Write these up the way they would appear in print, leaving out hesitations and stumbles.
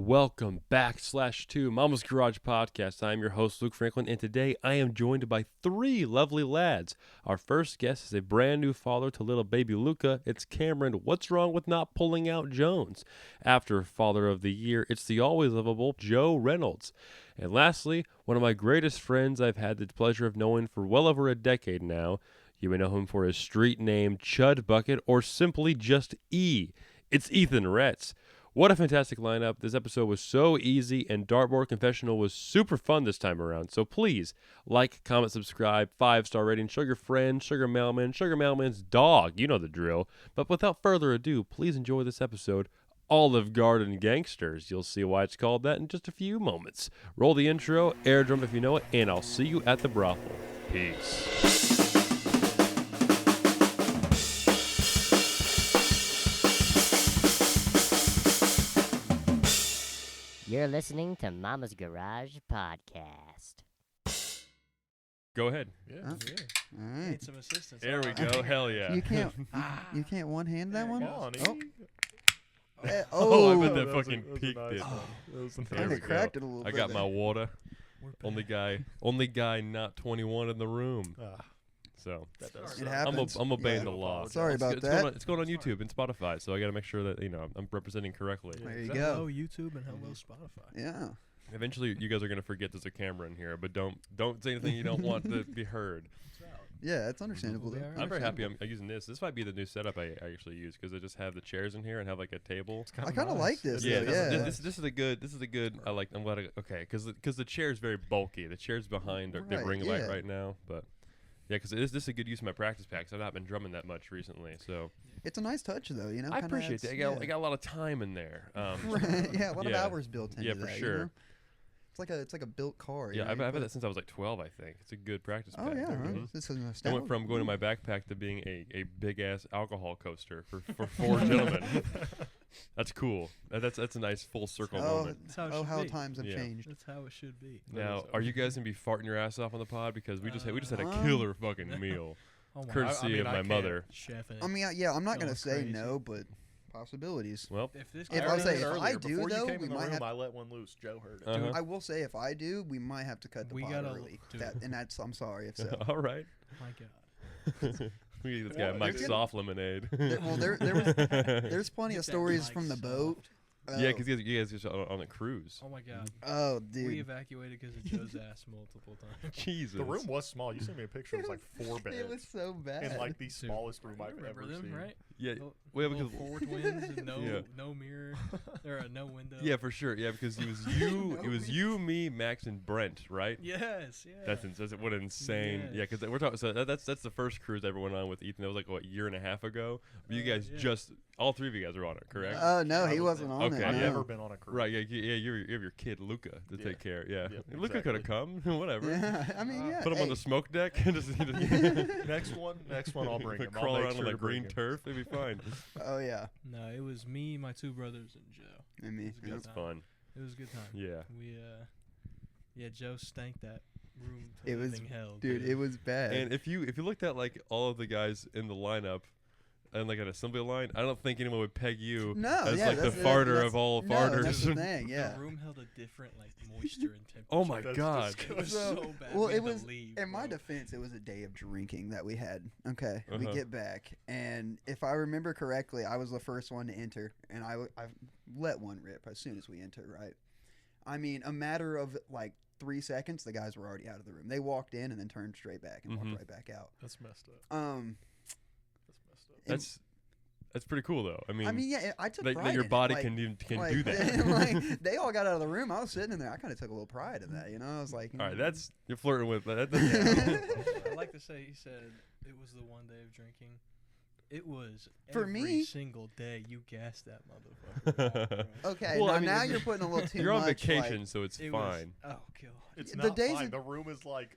welcome back /to Mama's Garage Podcast. I am your host, Luke Franklin, and today I am joined by three lovely lads. Our first guest is a brand new father to little baby Luca. It's Cameron. What's wrong with not pulling out Jones? After Father of the Year, it's the always lovable Joe Reynolds. And lastly, one of my greatest friends I've had the pleasure of knowing for well over a decade now. You may know him for his street name, Chud Bucket, or simply just E. It's Ethan RETZ. What a fantastic lineup. This episode was so easy, and Dartboard Confessional was super fun this time around. So please, like, comment, subscribe, 5-star rating, show your friend, Sugar Mailman's dog. You know the drill. But without further ado, please enjoy this episode, Olive Garden Gangsters. You'll see why it's called that in just a few moments. Roll the intro, air drum if you know it, and I'll see you at the brothel. Peace. You're listening to Mama's Garage Podcast. Go ahead. Yeah. All right. Need some assistance. There we go. Hell yeah. You can't. You can't one hand that one. Come on, Oh, I bet Oh, that fucking peaked it. There kind we of cracked go. it a little I bit. got my water. We're back. Only guy not 21 in the room. So That does It suck. happens. I'm obeying Yeah. the law. Sorry It's about it's that. Going on, it's going on YouTube and Spotify, so I got to make sure that I'm representing correctly. There you Hello go. YouTube and hello Spotify. Yeah. Eventually, you guys are gonna forget there's a camera in here, but don't say anything you don't want to be heard. Yeah, it's understandable. We though. are. I'm very happy I'm using this. This might be the new setup I actually use because I just have the chairs in here and have like a table. I kind of like this. Yeah, though, this is a good. I like. I'm glad. Because the chair is very bulky. The chair's behind the Right, ring light yeah. right now, but yeah, because this is a good use of my practice packs. I've not been drumming that much recently, so It's a nice touch, though. You know. I kinda appreciate that. adds- I got a lot of time in there. Right, yeah, a lot yeah. of hours built into Yeah, that. for you sure. know? It's like a built car. Yeah, you know, I've you had put- that since I was like 12, I think. It's a good practice Oh pack. yeah, right. Mhm. This is I went from going to my backpack to being a big ass alcohol coaster for 4 gentlemen. That's cool. That's a nice full circle moment. That's how it Oh, should how be. times have Yeah. changed. That's how it should be. Now, are you guys gonna be farting your ass off on the pod because we just had a Um, killer fucking meal, Oh my courtesy God. of my mother. Chef it. I mean, yeah, I'm not Going gonna say crazy. no, but possibilities. Well, if this If guy I'll does say it if earlier, I do, before though, you came we in the might room, have- I let one loose. Joe heard it. Uh-huh. I will say if I do, we might have to cut the We pod gotta early. do That, it. and that's I'm sorry if so. all right. My God. We get this guy Well, Mike you Soft Lemonade. There's plenty of Get that stories Mike from the Soft. boat. Yeah, because you guys just on a cruise. Oh my God. Oh, We dude. evacuated because of Joe's ass multiple times. Jesus. The room was small. You sent me a picture. It was like 4 beds. It was so bad. in like the smallest room I've Remember ever them, seen. right? Yeah. Little- Well, little because 4 twins and Yeah. no mirror or no window. yeah, for sure. Yeah, because it was you, me, Max, and Brent, right? Yes. Yeah. That's what insane. Yeah, Yes. because we're talking. So that's the first cruise I ever went on with Ethan. That was like what, a year and a half ago. But you guys yeah. just all 3 of you guys were on it, correct? No, he I wasn't on Okay, it. yeah. I've no. never been on a cruise. Right. Yeah. You have your kid Luca to Yeah. take care. Yeah. Yep, Luca could have come. Whatever. Yeah, I mean, yeah. Put him on hey. the smoke deck and just Next one, I'll bring him. crawl I'll make around sure on the to bring green him. turf. It'd be fine. Oh yeah, No, it was me, my 2 brothers, and Joe. I mean, It was good. That's fun. It was a good time. Yeah. We Joe stank that room to It was- living hell. dude, it was bad. And if you looked at like all of the guys in the lineup and like an assembly line, I don't think anyone would peg you no, as yeah, like the that's- farter that's- of all no, farters. That's the thing, The yeah. room held a different like moisture and temperature. Oh my That's god. It was So- so bad. well, we it had to was- leave, In my bro. defense, it was a day of drinking that we had. Okay, we Uh-huh. get back, and if I remember correctly, I was the first one to enter, and I let one rip as soon as we enter. Right, I mean, a matter of like 3 seconds, the guys were already out of the room. They walked in and then turned straight back and Mhm. walked right back out. That's messed up. Um, That's messed up. and- That's pretty cool though. I mean, yeah, I took that, pride that your in it, body like- can like, do that. like, they all got out of the room. I was sitting in there. I kind of took a little pride in that. You know, I was like, All right, that's you're flirting with that. I like to say he said it was the one day of drinking. It was For every me- single day you gassed that motherfucker. out, bro. okay. Well, now, I mean, now if you're putting a little too you're on much. vacation, like, so it's It was- fine. oh god. It's the not days fine. of- The room is like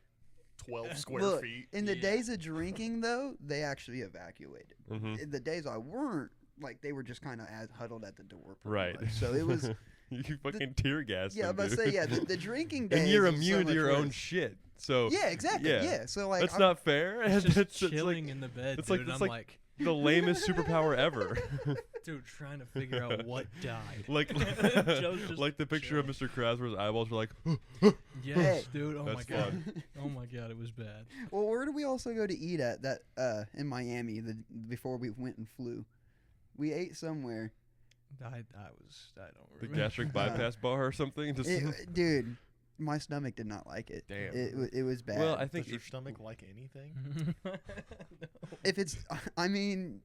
12 square look, feet. in the Yeah. days of drinking, though, they actually evacuated. hmm In the days I weren't, like they were just kind of huddled at the door. pretty Right. much. So it was. You fucking tear gas. Yeah, them, but dude. say yeah, the drinking days. and you're was so immune to much your own worse. shit. So Yeah, exactly. yeah. Yeah. So like, that's I'm- not fair. Just it's chilling like in the bed, it's dude. like- and it's I'm like- like, the lamest superpower ever. Dude, trying to figure out what died. Like, Joe's just like the picture of Mr. Krabs where his eyeballs were like, Yes, Hey. dude. Oh my That's god. fun. Oh my god, it was bad. Well, where did we also go to eat at that in Miami before we went and flew? We ate somewhere. I don't the remember. gastric bypass bar or something. Just Dude, my stomach did not like it. Damn. It was bad. well, I Does think your if, stomach like anything? if it's, I mean,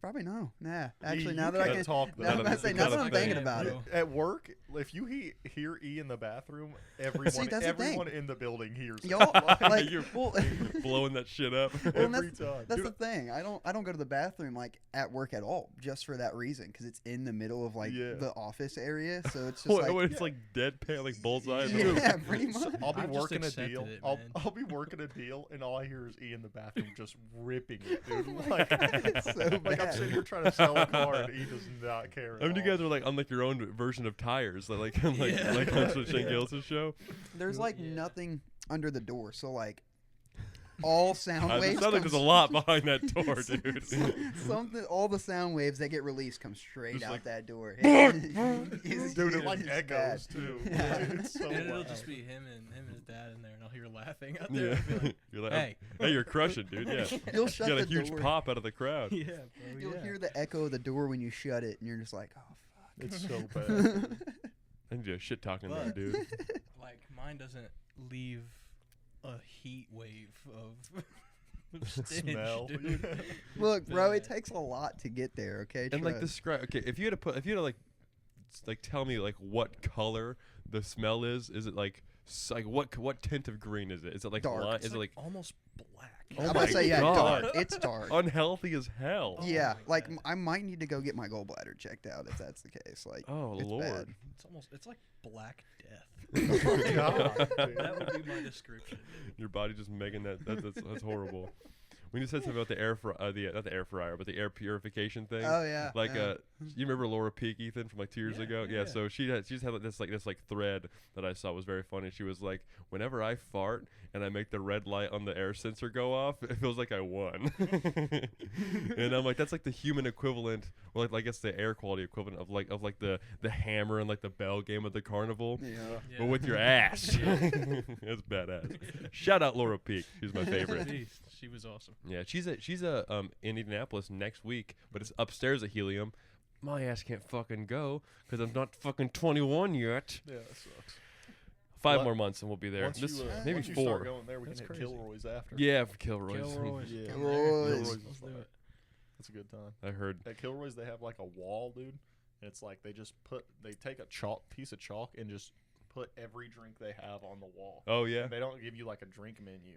probably no. Nah, actually, You now that I can't can talk now though. that I say, now that I'm thinking bad, about it. bro. At work, if you hear E in the bathroom, everyone that's the thing. everyone in the building hears it. Y'all, like, You're well, blowing that shit up. Well, every time. that's Dude, the thing. I don't go to the bathroom like at work at all, just for that reason, because it's in the middle of like Yeah. the office area, so it's just What, like when it's like deadpan, like bullseye. in the middle? yeah, pretty much. I'll be I've just working a accepted deal. it, I'll man. be working a deal, and all I hear is E in the bathroom just ripping it, dude. Like, It's so like I'm bad. sitting here trying to sell a car, and E does not care. I mean, you at all. guys are like on like your own version of tires, like on Yeah. like on Shane Gillis' show. There's like Yeah. nothing under the door, so like all sound It waves. sounds like there's a come lot behind that door, dude. Something, all the sound waves that get released come straight Just out like, that door. Dude, it like It's echoes bad. too. Yeah. Like, it's so And it'll loud. just be him and his dad in there, and I'll hear laughing out there. Yeah, I'll be like, you're like, hey. hey, you're crushing, dude. Yeah, You'll you shut got a the huge door. pop out of the crowd. yeah, bro. You'll yeah. hear the echo of the door when you shut it, and you're just like, oh It's so fuck. bad. I need to shit talking that, But- dude. Like mine doesn't leave a heat wave of stench, Smell. dude. Look, bro, it Bad. takes a lot to get there. Okay, And like trust. describe. Okay, if you had to like tell me like what color the smell is it like like what tint of green is it? Is it like Dark. lime? It's Is it like almost black. Oh I'm my about to say, yeah, God. dark. It's dark. unhealthy as hell? Oh Yeah, my like God. I might need to go get my gallbladder checked out if that's the case. Like, Oh it's Lord. It's like black death. Oh, God. That would be my description. Your body just making that's horrible. When you said something about the air not the air fryer, but the air purification thing. Oh yeah. Like yeah. you remember Laura Peak, Ethan, from like 2 years Yeah, ago? yeah, yeah. So she just had this thread that I saw was very funny. She was like, whenever I fart and I make the red light on the air sensor go off, it feels like I won. And I'm like, that's like the human equivalent, or like I guess the air quality equivalent of like the hammer and like the bell game of the carnival. Yeah. But with your ass. That's badass. Shout out Laura Peak. She's my favorite. Beast. She was awesome. Yeah, she's in Indianapolis next week, but it's upstairs at Helium. My ass can't fucking go because I'm not fucking 21 yet. Yeah, that sucks. 5 Well, more months and we'll be there. Once This, you, maybe once you 4. start going there, we That's can hit crazy. Kilroy's after. Yeah, for Kilroy's. Kilroy's. Yeah. Come Kilroy's. there. Kilroy's Let's is do fire. it. That's a good time. I heard. At Kilroy's, they have like a wall, dude. And it's like they take a piece of chalk and just put every drink they have on the wall. Oh yeah. And they don't give you like a drink menu.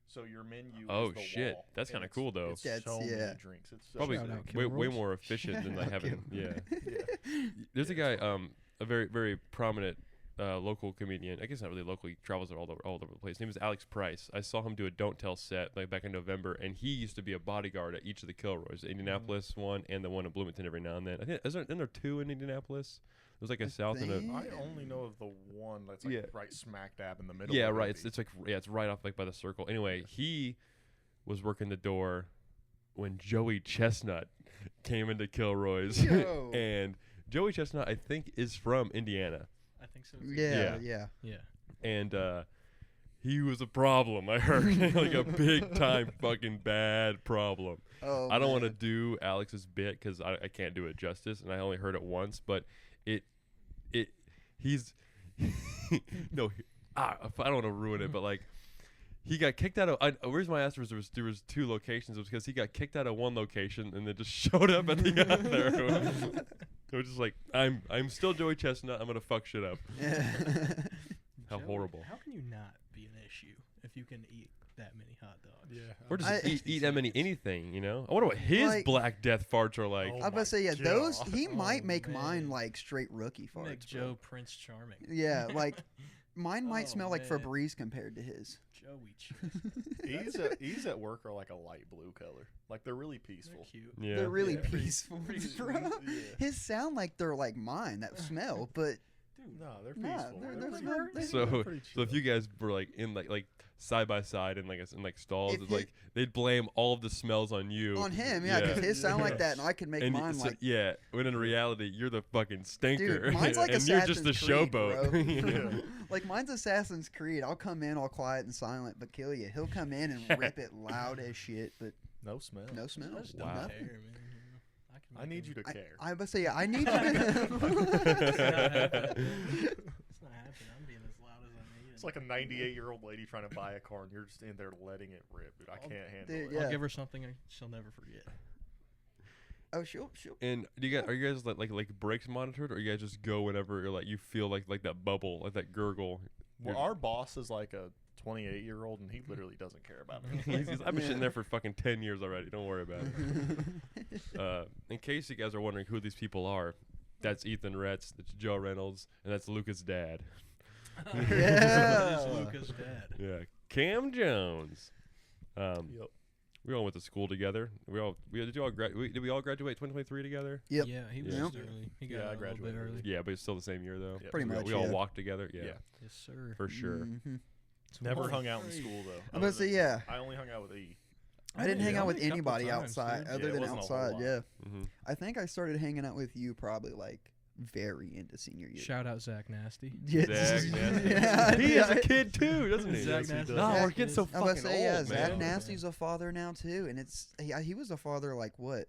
So your menu Oh, is the shit. wall. That's And kinda it's- cool, though. It's That's- so yeah. many drinks. It's so Probably Shout out way Kilroy's. more efficient than like having. Yeah. Yeah. There's a Yeah, guy, it's a very very prominent local comedian. I guess not really local. He travels all over the place. His name is Alex Price. I saw him do a Don't Tell set like back in November, and he used to be a bodyguard at each of the Kilroys, the Indianapolis one and the one in Bloomington every now and then. I think isn't there 2 in Indianapolis? There's like a south and a. think- I only know of the one that's like Yeah. right smack dab in the middle. Yeah, of right. Indy. It's like it's right off like by the circle. Anyway, he was working the door when Joey Chestnut came into Kilroy's, Yo. and Joey Chestnut I think is from Indiana, I think so. Too. Yeah, Yeah. yeah. Yeah. and he was a problem. I heard like a big time fucking bad problem. Oh, I don't want to man. do Alex's bit because I can't do it justice, and I only heard it once. But he's no, I don't want to ruin it, but like he got kicked out of. The reason why I asked was there was 2 locations. It was because he got kicked out of one location and then just showed up at the other. It was just like I'm still Joey Chestnut. I'm gonna fuck shit up. How Joey, horrible. How can you not be an issue if you can eat that many hot dogs? Yeah. Or just I- eat that many anything, you know? I wonder what his Like- Black Death farts are like. Oh I was about my to say, yeah, those God. he Oh, might make man. mine like straight rookie farts. Make bro. Joe Prince Charming. Yeah, like mine might Oh, smell like man. Febreze compared to his. Joey Chestnut. E's at work are like a light blue color. Like they're really They're peaceful. cute. Yeah. They're really Yeah. peaceful, Pretty bro. sweet, yeah. His sound like they're like mine that smell, but Dude, No, they're Nah, peaceful. they're pretty- smart. they're So pretty so if chill. you guys were like in like side by side and in like stalls, If it's like they'd blame all of the smells on you. On him, yeah, because his sound like that, and I could make And mine like. yeah, when in reality you're the fucking stinker, Dude, mine's like and you're just the Assassin's Creed, showboat. bro. you know? Like mine's Assassin's Creed. I'll come in all quiet and silent, but kill you. He'll come in and rip it loud as shit, but No smell. no smell. I just Wow. don't Nothing. care, man. I need you to I, care. I must say, yeah, I need you It's not to. happening. It's not happening. I'm being as loud as I need. It's like a 98-year-old lady trying to buy a car, and you're just in there letting it rip, dude. I can't handle Dude, it. yeah. I'll give her something she'll never forget. Oh, she'll. And are you guys like brakes monitored, or you guys just go whenever you're like you feel like that bubble, like that gurgle? Well, You're- our boss is like a 28-year-old, and he literally doesn't care about it. I've been Yeah. sitting there for fucking 10 years already. Don't worry about it. In case you guys are wondering who these people are, that's Ethan RETZ, that's Joe Reynolds, and that's Luca's dad. Yeah. It's Luca's dad. Yeah, Cam Jones. Yep. We all went to school together. Did we all graduate 2023 together? Yep. Yeah, he was Yeah. just early. He got Yeah, I out a little bit graduated early. Yeah, but it's still the same year though. Yeah. Pretty much. We all yeah. walked together. Yeah, Yeah. Yes, sir. for sure. Mhm. Never hung out in school, though. I'm gonna say, yeah. I only hung out with E. I didn't hang Yeah, out with only a couple anybody times, outside dude. other Yeah, it than wasn't a whole outside. lot. Yeah. Mm-hmm. I think I started hanging out with you probably like very into senior year. Shout out Zach Nasty. Zach Nasty. Yeah, He yeah. is a kid too, doesn't he? Zach Yes, he Nasty. does. No, Zach we're getting so is- I'm fucking gonna say, yeah, old, Zach man. Nasty's a father now too, and he was a father like what?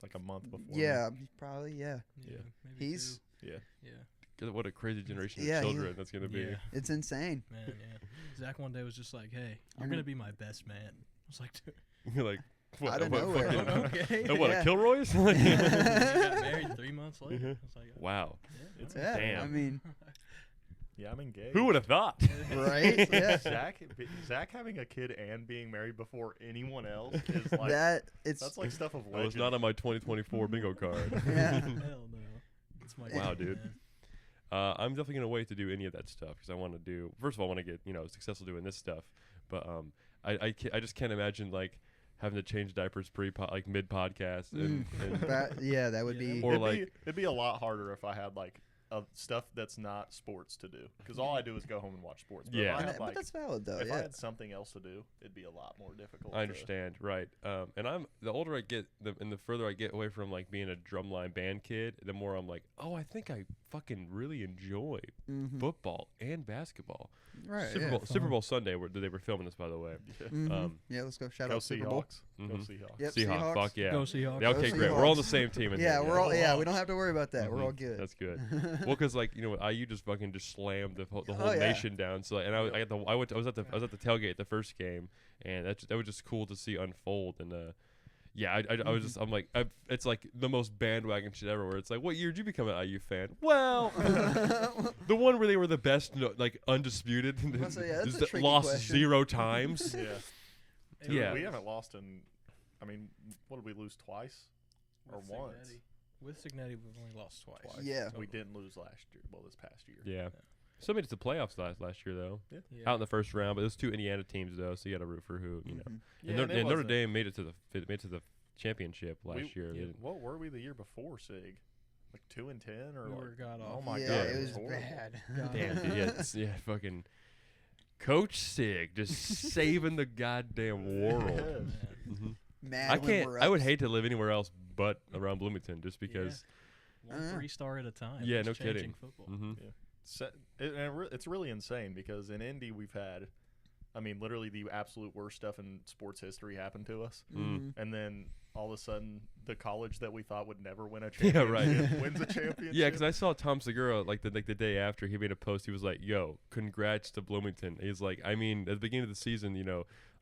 Like a month before. Yeah, probably. Yeah, Yeah. Maybe he's Yeah. two. Yeah. God, what a crazy generation Yeah, of he- children that's gonna be. Yeah. it's insane. Man, yeah. Zach one day was just like, "Hey, you're I'm gonna gonna- be my best man." I was like, "Dude, You're like, what? Out of what nowhere. fucking- okay." what? Yeah. A Kilroy's? he got married 3 months later. Mhm. I was like, Wow. yeah, It's- Yeah, Damn. I mean, Yeah, I'm engaged. Who would have thought? right? Yeah, Zach having a kid and being married before anyone else is like it's that's like stuff of That was legend. not on my 2024 bingo card. Yeah. Hell no. It's my Wow, kid, dude. man. I'm definitely gonna wait to do any of that stuff because I want to do. First of all, I want to get successful doing this stuff, but I just can't imagine like having to change diapers like mid podcast and that would Yeah, be. Or it'd be a lot harder if I had like stuff that's not sports to do because all I do is go home and watch sports. But Yeah. if I And had, that- but like, that's valid though. if I Yeah, had something else to do, it'd be a lot more difficult. I understand, right? And I'm the older I get, and the further I get away from like being a drumline band kid, the more I'm like, oh, I think I fucking really enjoy Mhm. football and basketball. Right. Super yeah. Bowl, Super Bowl Sunday, where they were filming this, by the way. Yeah. Mhm. Yeah, let's go. Shout Go out Super Bowl. Seahawks. Go Mhm. Seahawks. Yep, Seahawks, Seahawks. fuck yeah. Go Seahawks. Yeah, okay, Go great. We're all on the Seahawks. same team. In Yeah, here, we're all. Yeah, we Hawks. don't have to worry about that. We're all Mhm. good. That's good. Well, because like IU just fucking just slammed the whole Oh, yeah. nation down. So and I was at the tailgate the first game, and that was just cool to see unfold. And yeah, I was just I'm like it's like the most bandwagon shit ever. Where it's like, what year did you become an IU fan? Well, the one where they were the best, like undisputed, Must say, yeah, that's just a that tricky lost question. 0 times. Yeah. Dude, Yeah. We haven't lost in. I mean, what did we lose twice? Or With once? Signetti. With Signetti, we've only lost twice. Twice. Yeah. We didn't lose last year. Well, this past year. Yeah. Still made it to the playoffs last year though. Yeah. Out in the first round, but it was 2 Indiana teams though, so you got to root for who you know. Mhm. Yeah, And, and it and Notre wasn't- Dame made it to the championship last year. They Yeah, didn't- what were we the year before, Sig? Like 2-10 or We like, were god oh awful. my Yeah, god, it was horrible. bad. God Damn, awful. dude, yeah, yeah, fucking Coach Sig just saving the goddamn world. Man. Mhm. Mad I when can't. we're I would up. hate to live anywhere else but around Bloomington, just because. One 3-star at a time. Yeah, Just no changing kidding. Football. hmm It's really insane because in Indy we've had, I mean, literally the absolute worst stuff in sports history happened to us, Mhm. and then all of a sudden the college that we thought would never win a Yeah, championship right. wins a championship. Yeah, because I saw Tom Segura like the day after he made a post. He was like, "Yo, congrats to Bloomington." He's like, I mean, at the beginning of the season,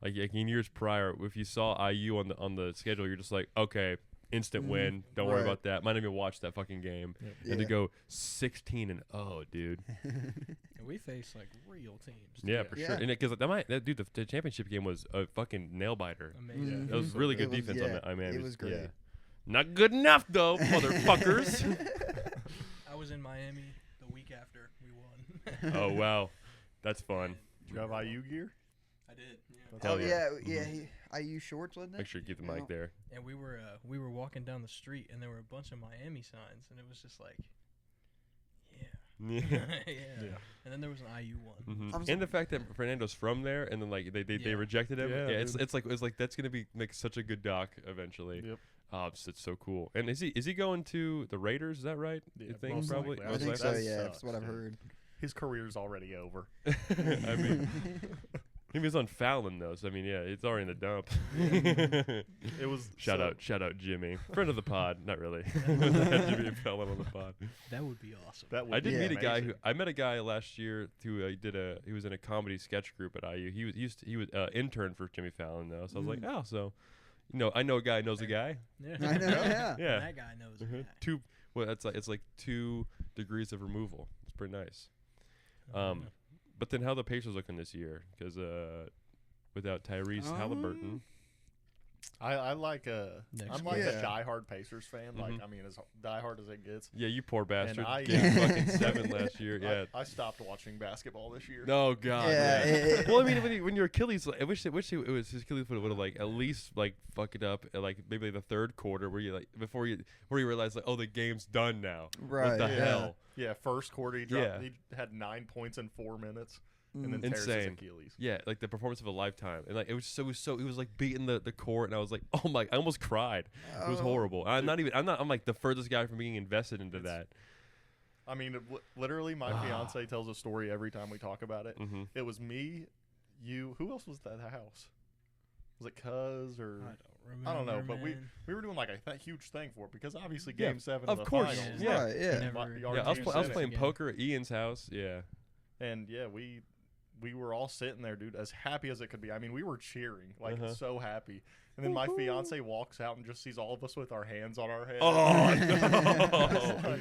like in years prior, if you saw IU on the schedule, you're just like, okay, instant win. Don't worry right. about that. Might not even watch that fucking game. Yeah. And to go 16-0, dude. And we face like real teams. Yeah, for sure. Yeah. And because the championship game was a fucking nail biter. Amazing. That was Mhm. really good It was- defense on yeah, that. I mean, it was great. Yeah. Not good enough though, motherfuckers. I was in Miami the week after we won. Oh wow, that's fun. Do you have IU gear? I did. Yeah. Oh Hell yeah. yeah, Mhm. IU shorts, wasn't it? Make sure you keep the Yeah. mic there. And we were walking down the street and there were a bunch of Miami signs and it was just like, yeah. Yeah. Yeah. And then there was an IU one. Mhm. And the fact that Fernando's from there, and then like they Yeah. rejected him. Yeah, Yeah, it's dude. like that's gonna be like such a good doc eventually. Yep. It's so cool. And is he going to the Raiders? Is that right? Yeah, You think most probably. likely. I Most think so. likely? Yeah, That that's what I've sucks, dude. heard. His career's already over. I mean, he was on Fallon though, so I mean, yeah, it's already in the dump. It was Shout so- out Jimmy, friend of the pod. Not really. Jimmy Fallon on the pod. That would be awesome. That would I did be meet a guy who amazing. I met a guy last year who he was in a comedy sketch group at IU. He was intern for Jimmy Fallon though, so I was like, oh, so I know a guy who knows a guy. Yeah. I know, yeah. Yeah. That guy knows a Mhm. guy. It's like 2 degrees of removal. It's pretty nice. Oh, But then how the Pacers looking this year? Because without Tyrese Halliburton, I like Next I'm like year. a diehard Pacers fan. Like Mhm. I mean, as diehard as it gets. yeah, you poor bastard. I- Gave fucking 7 last year. Yeah. I stopped watching basketball this year. No God. Yeah, Yeah. Well, I mean, when your Achilles, I wish it was his Achilles would have like at least like fuck it up at like maybe the third quarter where you like where you realize like, oh, the game's done now. Right. What the yeah. hell? Yeah, first quarter he dropped. Yeah. He had 9 points in 4 minutes, and Mm. then tears his Insane. Achilles. Yeah, like the performance of a lifetime, and like it was like beating the court, and I was like, oh my, I almost cried. It was Oh. horrible. I'm like the furthest guy from being invested into that. I mean, literally, my fiance tells a story every time we talk about it. Mm-hmm. It was me, you. Who else was at the house? Was it Cuz or I don't know. but we man. were doing like a huge thing for it because obviously Yeah, Game 7 of of the course. finals. Yeah. Right, yeah. Never- My- Yeah, our I was team I was said it. playing again. poker at Ian's house. Yeah. And yeah, we were all sitting there, dude, as happy as it could be. I mean, we were cheering, like so happy. And then my fiance walks out and just sees all of us with our hands on our heads. Oh It's no! like,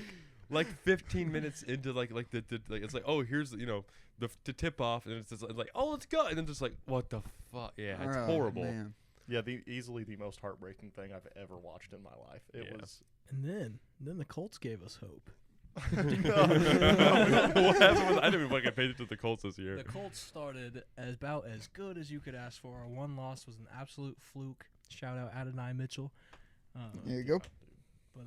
Like 15 minutes into like the like it's like, oh, here's the tip off, and it's just like, oh, let's go, and then just like, what the fuck? Yeah, it's Oh, horrible. man. yeah, easily the most heartbreaking thing I've ever watched in my life. It Yeah. was. And then the Colts gave us hope. What happened was I didn't even fucking pay attention to the Colts this year. The Colts started about as good as you could ask for. Our one loss was an absolute fluke. Shout out Adonai Mitchell. There you go. But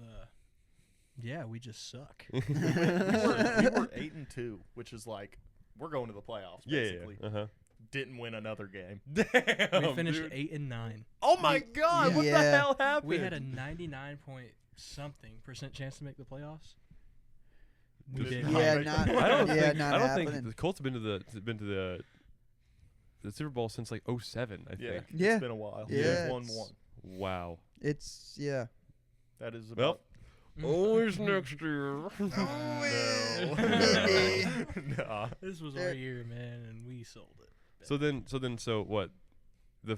yeah, we just suck. we were 8-2, which is like we're going to the playoffs. Yeah, Basically, yeah. didn't win another game. Damn, We finished dude. 8-9. Oh my God! What the Yeah. hell happened? We had a 99% chance to make the playoffs. We Did did. not Yeah, make not, the I don't yeah, think not I don't think happening. the Colts have been to the Super Bowl since like 07, I Yeah, think. Yeah. it's been a while. Yeah, We've won it's- one. Wow. It's yeah. That is Well, about. always next year. No. Maybe. Nah. This was our year, man, and we sold it. So what? The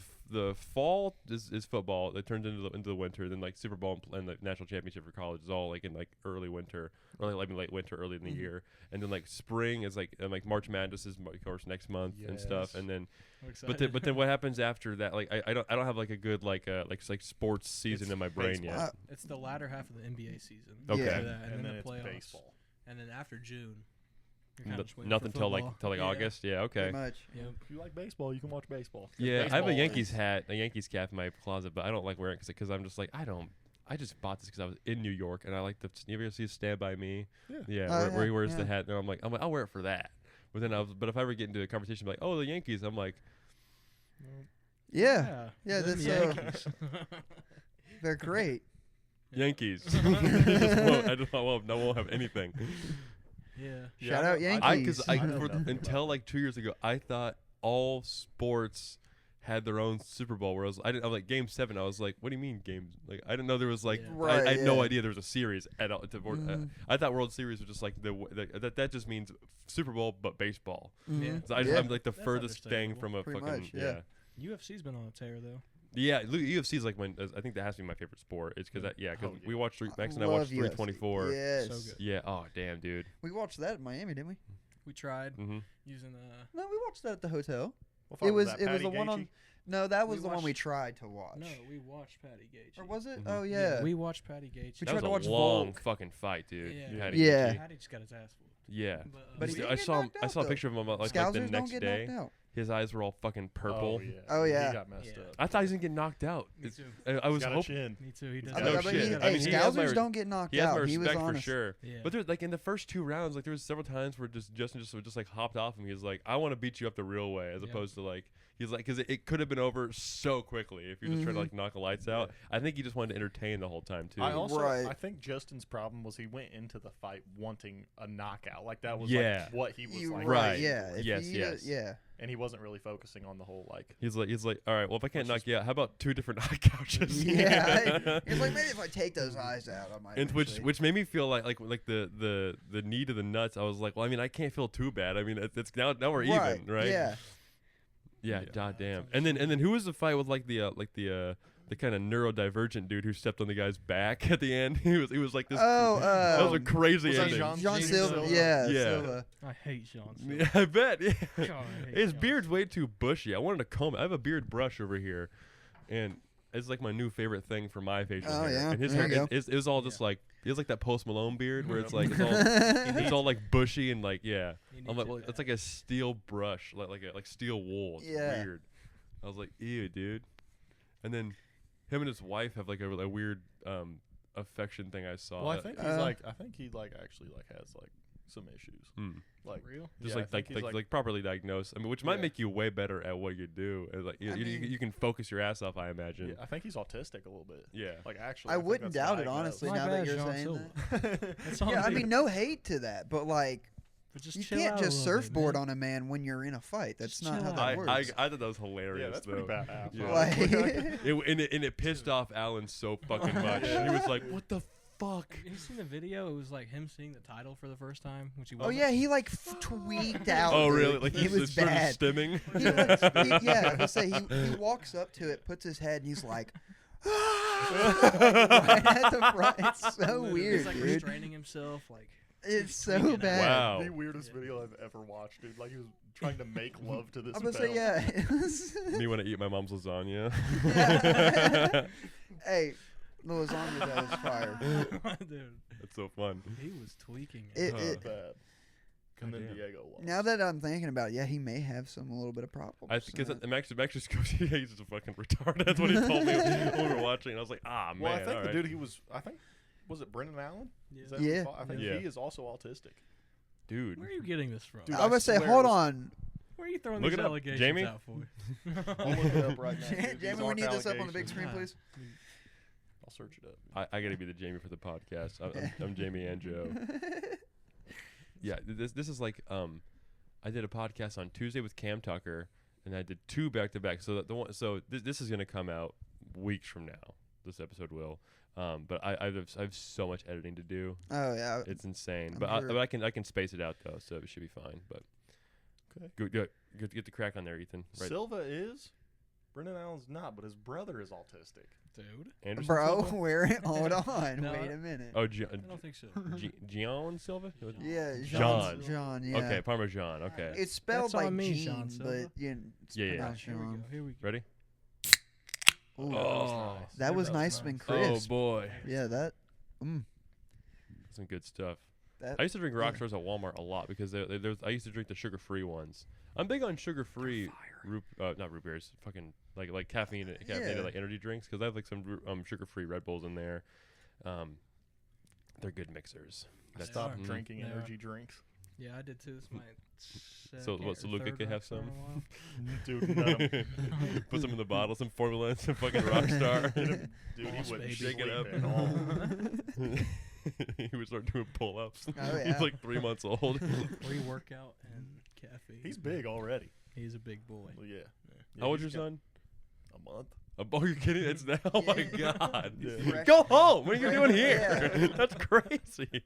fall is football. That turns into the winter. Then like Super Bowl and the national championship for college is all like in like early winter, late winter, early in the year. And then like spring is like March Madness is of course next month and stuff. Yes. And then I'm but excited. then what happens after that? Like I don't have like a good like sports season It's in my brain baseball. yet. It's the latter half of the NBA season. Okay. After that, And and, then then it's the playoffs. baseball. And then after June, you're kinda just waiting Nothing for till football. like Yeah. August. Yeah. Okay. Pretty much. Yep. If you like baseball, you can watch baseball. 'Cause Yeah, I have a baseball Yankees is- hat, a Yankees cap in my closet, but I don't like wearing it because I'm just like I just bought this because I was in New York and I like the. You ever see Stand By Me? Yeah. Where he wears the yeah. hat, and I'm like I'll wear it for that. But then but if I ever get into a conversation like, oh, the Yankees, I'm like, Yeah, Yeah, them that's, Yankees. they're great. Yankees. I won't have anything. yeah. Shout out Yankees. I I know for, nothing until about like 2 years ago, I thought all sports had their own Super Bowl. Where I was like Game 7. I was like, what do you mean games? Like I didn't know there was like Yeah. Right, I had no yeah. idea there was a series at all. I thought World Series was just like that just means Super Bowl but baseball. Yeah. So Yeah. I'm like the That's furthest thing understandable. from a Pretty fucking much, yeah. UFC's been on a tear though. Yeah, UFC is like I think that has to be my favorite sport. It's because Oh, we yeah. watched Max and I love watched UFC. 324. Yes. So good. Yeah. Oh damn, dude. We watched that in Miami, didn't we? We tried Mm-hmm. using No, we watched that at the hotel. What fight It was that, the Patty one on. Gaethje? No, that was We the one we watched- tried to watch. No, we watched Patty Gaethje. Or was it? Mhm. Oh yeah. We watched Patty Gaethje. We That tried was to a watch long Volk. fucking fight, dude. Yeah. Patty Yeah. Gaethje. Patty just got his ass whooped. Yeah. But, But he Just- didn't I get saw him. knocked I out, saw a though. picture of him like the Scousers don't next get day. knocked out. his eyes were all fucking purple. Oh yeah. Oh, yeah. He got messed Yeah. up. I thought he was gonna get knocked out. Me It's- too. I was He's got a hoping. chin. Me too. He does. I No mean, shit. he, I mean, hey, he has my Scousers res- don't get knocked He has out. my He was respect for honest. sure. Yeah. But there's like in the first 2 rounds, like there was several times where Justin just like hopped off him. He was like, "I want to beat you up the real way," as Yep. opposed to like he's like because it could have been over so quickly if you just tried to like knock the lights out. I think he just wanted to entertain the whole time too. I also Right. I think Justin's problem was he went into the fight wanting a knockout. Like that was Yeah. like what he was You like. Right. Yeah. If Yes, you- yes. Yeah. And he wasn't really focusing on the whole like He's like, all right, well if I can't Let's knock you out, how about 2 different knockouts? Yeah. It's like maybe if I take those eyes out, I might. And actually- which made me feel like the knee to the nuts. I was like, well, I mean, I can't feel too bad. I mean, it's now we're even, right? Yeah. Yeah, Yeah. goddamn. And then who was the fight with like the kind of neurodivergent dude who stepped on the guy's back at the end? He was like this. Oh, that was a crazy was that ending. John John James Silva. Silva. Yeah. Yeah. Silva. I hate Sean. Yeah, I bet. Yeah. God, I hate His Sean. beard's way too bushy. I wanted to comb it. I have a beard brush over here, and it's like my new favorite thing for my facial Oh, hair. yeah. And his There hair, you go. it was all just like he has like that Post Malone beard where it's Yep. like it's all like bushy and like yeah. He I'm needs like, it well, it's bad. like a steel brush, like steel wool. It's Yeah. weird. I was like, ew, dude. And then him and his wife have like a weird affection thing I saw. Well, I think he's Uh, I think he like actually like has like some issues. Like For real. just yeah, I like think he's, like properly diagnosed. I mean, which might Yeah. make you way better at what you do. And, like I mean- you can focus your ass off. I imagine. yeah, I think he's autistic a little bit. Yeah. Like actually, I think wouldn't that's doubt it, diagnosed. honestly, My now that bad, you're Sean saying Silva. that. That's on Yeah, I me. mean, no hate to that, but like, But just you chill can't out a just little bit, surfboard man. on a man when you're in a fight. That's Just not how chill that I, works. I thought that was hilarious. Yeah, that's though. pretty badass. Yeah. Like, it pissed off Alan so fucking much. He was like, "What the fuck?" Have you seen the video? It was like him seeing the title for the first time, which he oh wasn't. yeah, he like tweaked out. Oh dude. really? Like it was started bad. stimming. Yeah, I would say he walks up to it, puts his head, and he's like, right at the front. It's so Literally, weird, he's like dude. restraining himself, like It's freaking so out. bad. Wow. The weirdest video I've ever watched, dude. Like he was trying to make love to this. I'm gonna bell. say yeah. It was- Me want to eat my mom's lasagna. Hey, the lasagna though is fire. dude, That's so fun. he was tweaking It- Huh. it- Bad. And then Goddamn. Diego lost. Now that I'm thinking about it, yeah, he may have a little bit of problems. I think because Max just goes, he's just a fucking retard. That's what he told me when we were watching. And I was like, ah man. Well, I think all the right. dude he was. I think was it Brendan Allen? Yeah. Is that who he Yeah. fought? I think Yeah. he is also autistic. Dude. Where are you getting this from? Dude, I'm gonna say, swear hold it was- on, Where are you throwing Look these it up, allegations Jamie. out for? I'll look it up right now. dude. These Jamie, we aren't need this up on the big allegations. screen, Yeah. please. I'll search it up. I gotta be the Jamie for the podcast. I'm Jamie and Joe. Yeah, this is like I did a podcast on Tuesday with Cam Tucker, and I did 2 back to back. So the one, so this is gonna come out weeks from now. This episode will, but I have so much editing to do. Oh yeah, It's insane. I'm But sure. but I can space it out though, so it should be fine. But Okay. get the crack on there, Ethan. Right, Silva is. Brendan Allen's not, but his brother is autistic. Dude, Anderson bro, Silva? where? Hold on, No, wait a minute. Oh, I don't think so. Gian Silva. Yeah, John. John, yeah. Okay, Parmesan. Okay, It's spelled That's on like me, Gene, Sean Silva. but you know, it's Yeah, yeah. pronounced Here we Sean. go. Here we go. ready? Ooh, Oh, that was nice and crisp. Oh boy, Yeah, that. some good stuff. That I used to drink yeah. rock stars at Walmart a lot because I used to drink the sugar-free ones. I'm big on sugar-free not root beers, fucking like caffeine Yeah. like energy drinks because I have like some sugar-free Red Bulls in there. They're good mixers. I That's- stopped Mhm. drinking They are. energy drinks. Yeah, I did too. This is my So what, so Luca could have some? Dude, none of 'em. Put some in the bottle, some formula, and some fucking rock star. Dude, he Boss wouldn't baby. shake Shake it up. at all. He would start doing pull-ups. Oh, He's yeah. like 3 months old. Pre-workout and caffeine. He's big already. He's a big boy. Well, yeah. How old's your he's got son? A month. Oh, you're kidding? It's now? Oh my Yeah. god! Yeah. Go home. What are you doing here? Yeah. That's crazy.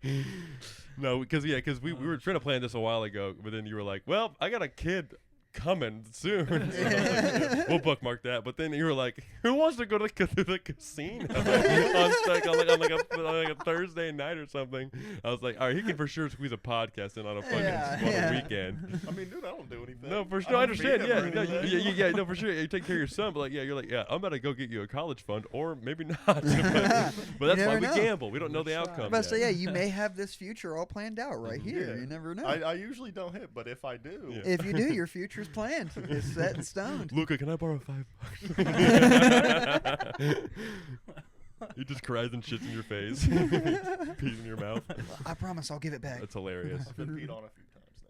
No, because we were trying to plan this a while ago, but then you were like, "Well, I got a kid coming soon. So I was like, yeah, we'll bookmark that." But then you were like, "Who wants to go to the casino on like a Thursday night or something?" I was like, "All right, he can for sure squeeze a podcast in on a fucking Yeah, on a yeah. weekend." I mean, dude, I don't do anything. No, for I sure. I don't understand. feed Yeah, him or no, anything. yeah, no, for sure. You take care of your son, but like, yeah, you're like, yeah, I'm about to go get you a college fund, or maybe not. but that's why never we know. gamble. We don't know the Try. outcome. But so yet. yeah, you may have this future all planned out right Mhm. here. Yeah. You never know. I usually don't hit, but if I do, Yeah. If you do, your future's planned. It's set in stone. Luca, can I borrow $5? He just cries and shits in your face, pees in your mouth. I promise I'll give it back. That's hilarious. I've been peed on a few times now.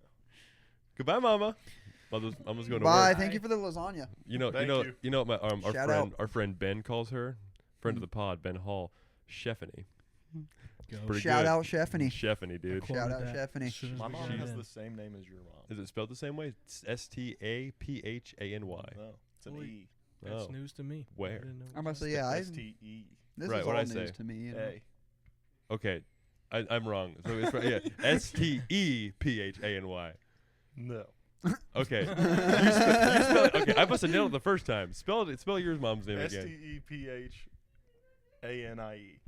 Goodbye, Mama. Mama's going to Bye. work. Thank you for the lasagna. You know Thank you. what my our Shout friend out. our friend Ben calls her, friend of the pod, Ben Hall, Stephany. Go. Pretty Shout good. out Stephany. Stephany, dude. Shout out Stephany. My mom has in. the same name as your mom. Is it spelled the same way? It's Staphany. No, it's an Wait. E. That's Oh. news to me. Where? I didn't know I must what say, yeah. STE. This Right, is what'd all I say? news to me. You know? A. Okay, I'm wrong. So it's Stephany. No. Okay. You spell it. Okay, I must have nailed it the first time. Spell your mom's name again. STEPHANIE.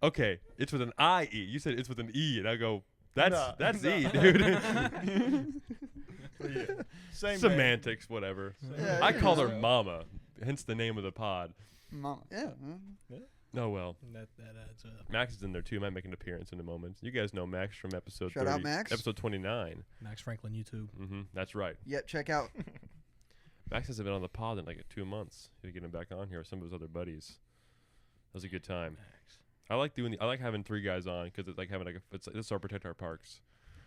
Okay, it's with an IE. You said it's with an E, and I go, that's Nah. E, dude. Yeah. Same Semantics, whatever. Yeah, I you called know. her Mama, hence the name of the pod. Mama. Yeah. Oh well. That adds up. Max is in there too. Might make an appearance in a moment. You guys know Max from episode Shout 30, out, Max. episode 29. Max Franklin YouTube. That's right. Yep. Check out. Max hasn't been on the pod in like 2 months. He'll get him back on here with some of his other buddies. That was a good time. Max. I like having 3 guys on because it's like having it's our protect our parks.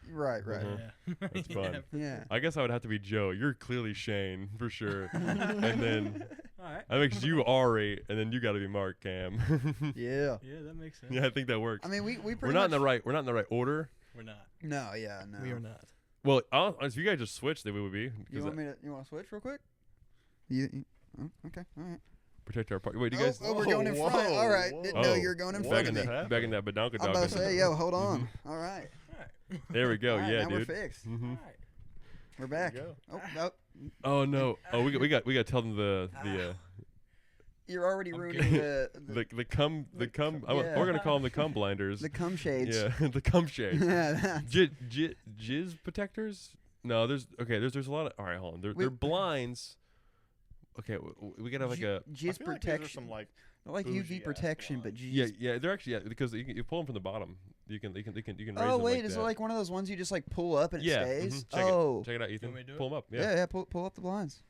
Right. Mhm. Yeah. That's fun. Yeah. I guess I would have to be Joe. You're clearly Shane for sure, and then All right. that makes you Ari, and then you got to be Mark Cam. Yeah. Yeah, that makes sense. Yeah, I think that works. I mean, we pretty we're not in much- the right. We're not in the right order. We're not. No. Yeah. No. We are not. Well, if you guys just switch, then we would be. You want me to? You want to switch real quick? Oh, okay. All right. Protect our park. Wait, do you guys? Oh, we're going in front. Whoa, All right. whoa. Didn't know Oh, you were going in what front Back of in me. that, back in that badonka I'm about to dog. say, yo, hold on. All right. All right. There we go. All right, Yeah, now dude. we're fixed. All Mhm. right. We're back. There you Oh, no. Oh no. Oh, we got to tell them the You're already I'm ruining the the cum. Yeah. We're gonna call them the cum blinders. the cum shades. Yeah, the cum shades. Yeah. Jizz protectors? No, there's a lot of. All right, hold on. They're blinds. Okay, we gotta have like a. I Jizz feel like these are protection. some like Like bougie UV ass protection, but blinds. jizz. Yeah, they're actually because you pull them from the bottom. You can raise Oh them wait, like is that. it like one of those ones you just like pull up and Yeah, it stays? mhm. Check it. Oh. Check it out, Ethan. want me to do Pull them up. Yeah, yeah. Pull up the blinds.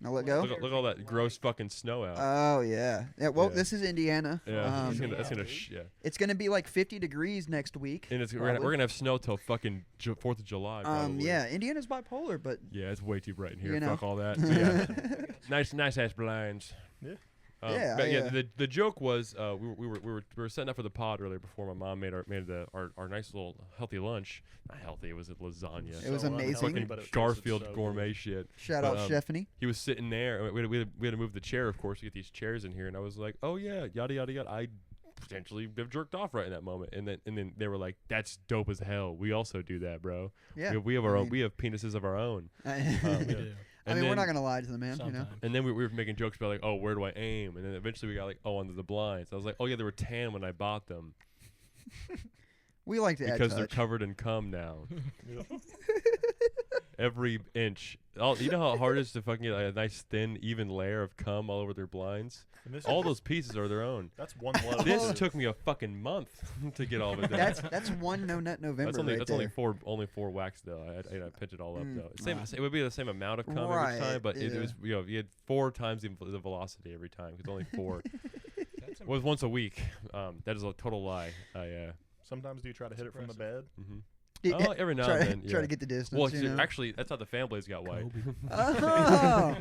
Now let go. Look at all that gross fucking snow out. Oh yeah. Yeah. Well, Yeah. this is Indiana. Yeah, Um, that's gonna Yeah. yeah. it's gonna be like 50 degrees next week. And we're probably. gonna have snow till fucking 4th of July. Probably. Yeah. Indiana's bipolar, but Yeah, it's way too bright in here. You know. Fuck all that. But yeah, nice ass blinds. Yeah. Yeah, but yeah. The joke was we were setting up for the pod earlier before my mom made our nice little healthy lunch. Not healthy, it was a lasagna. It was So amazing. unhealthy, Fucking but it tasted Garfield so gourmet good. shit. shout But, out Stephany. He was sitting there. We had to move the chair, of course, to get these chairs in here. And I was like, oh yeah, yada yada yada. I potentially have jerked off right in that moment. And then they were like, that's dope as hell. We also do that, bro. Yeah. We have I our own. mean- We have penises of our own. We Yeah. do. I mean, we're not gonna lie to the man. You know. Sometimes. And then we were making jokes about like, oh, where do I aim? And then eventually we got like, oh, under the blinds. I was like, oh yeah, they were tan when I bought them We like to add because they're touch. covered in cum now. Yeah. Every inch. You know how hard it is to fucking get a nice thin, even layer of cum all over their blinds. And this All is- those pieces are their own. That's one load. This too. took me a fucking month to get all of it done. That's one no nut November That's only right that's there. only four wax though. I pinched it all up Mm. though. It would be the same amount of cum Right, every time, but it yeah. was you had 4 times the velocity every time. It's only 4. That's It was once a week. That is a total lie. Sometimes do you try to hit it from the bed? Mm-hmm. Yeah, Oh, every now try, and then. try Yeah. to get the distance. Well, you know? actually, that's how the fan blades got white. Oh,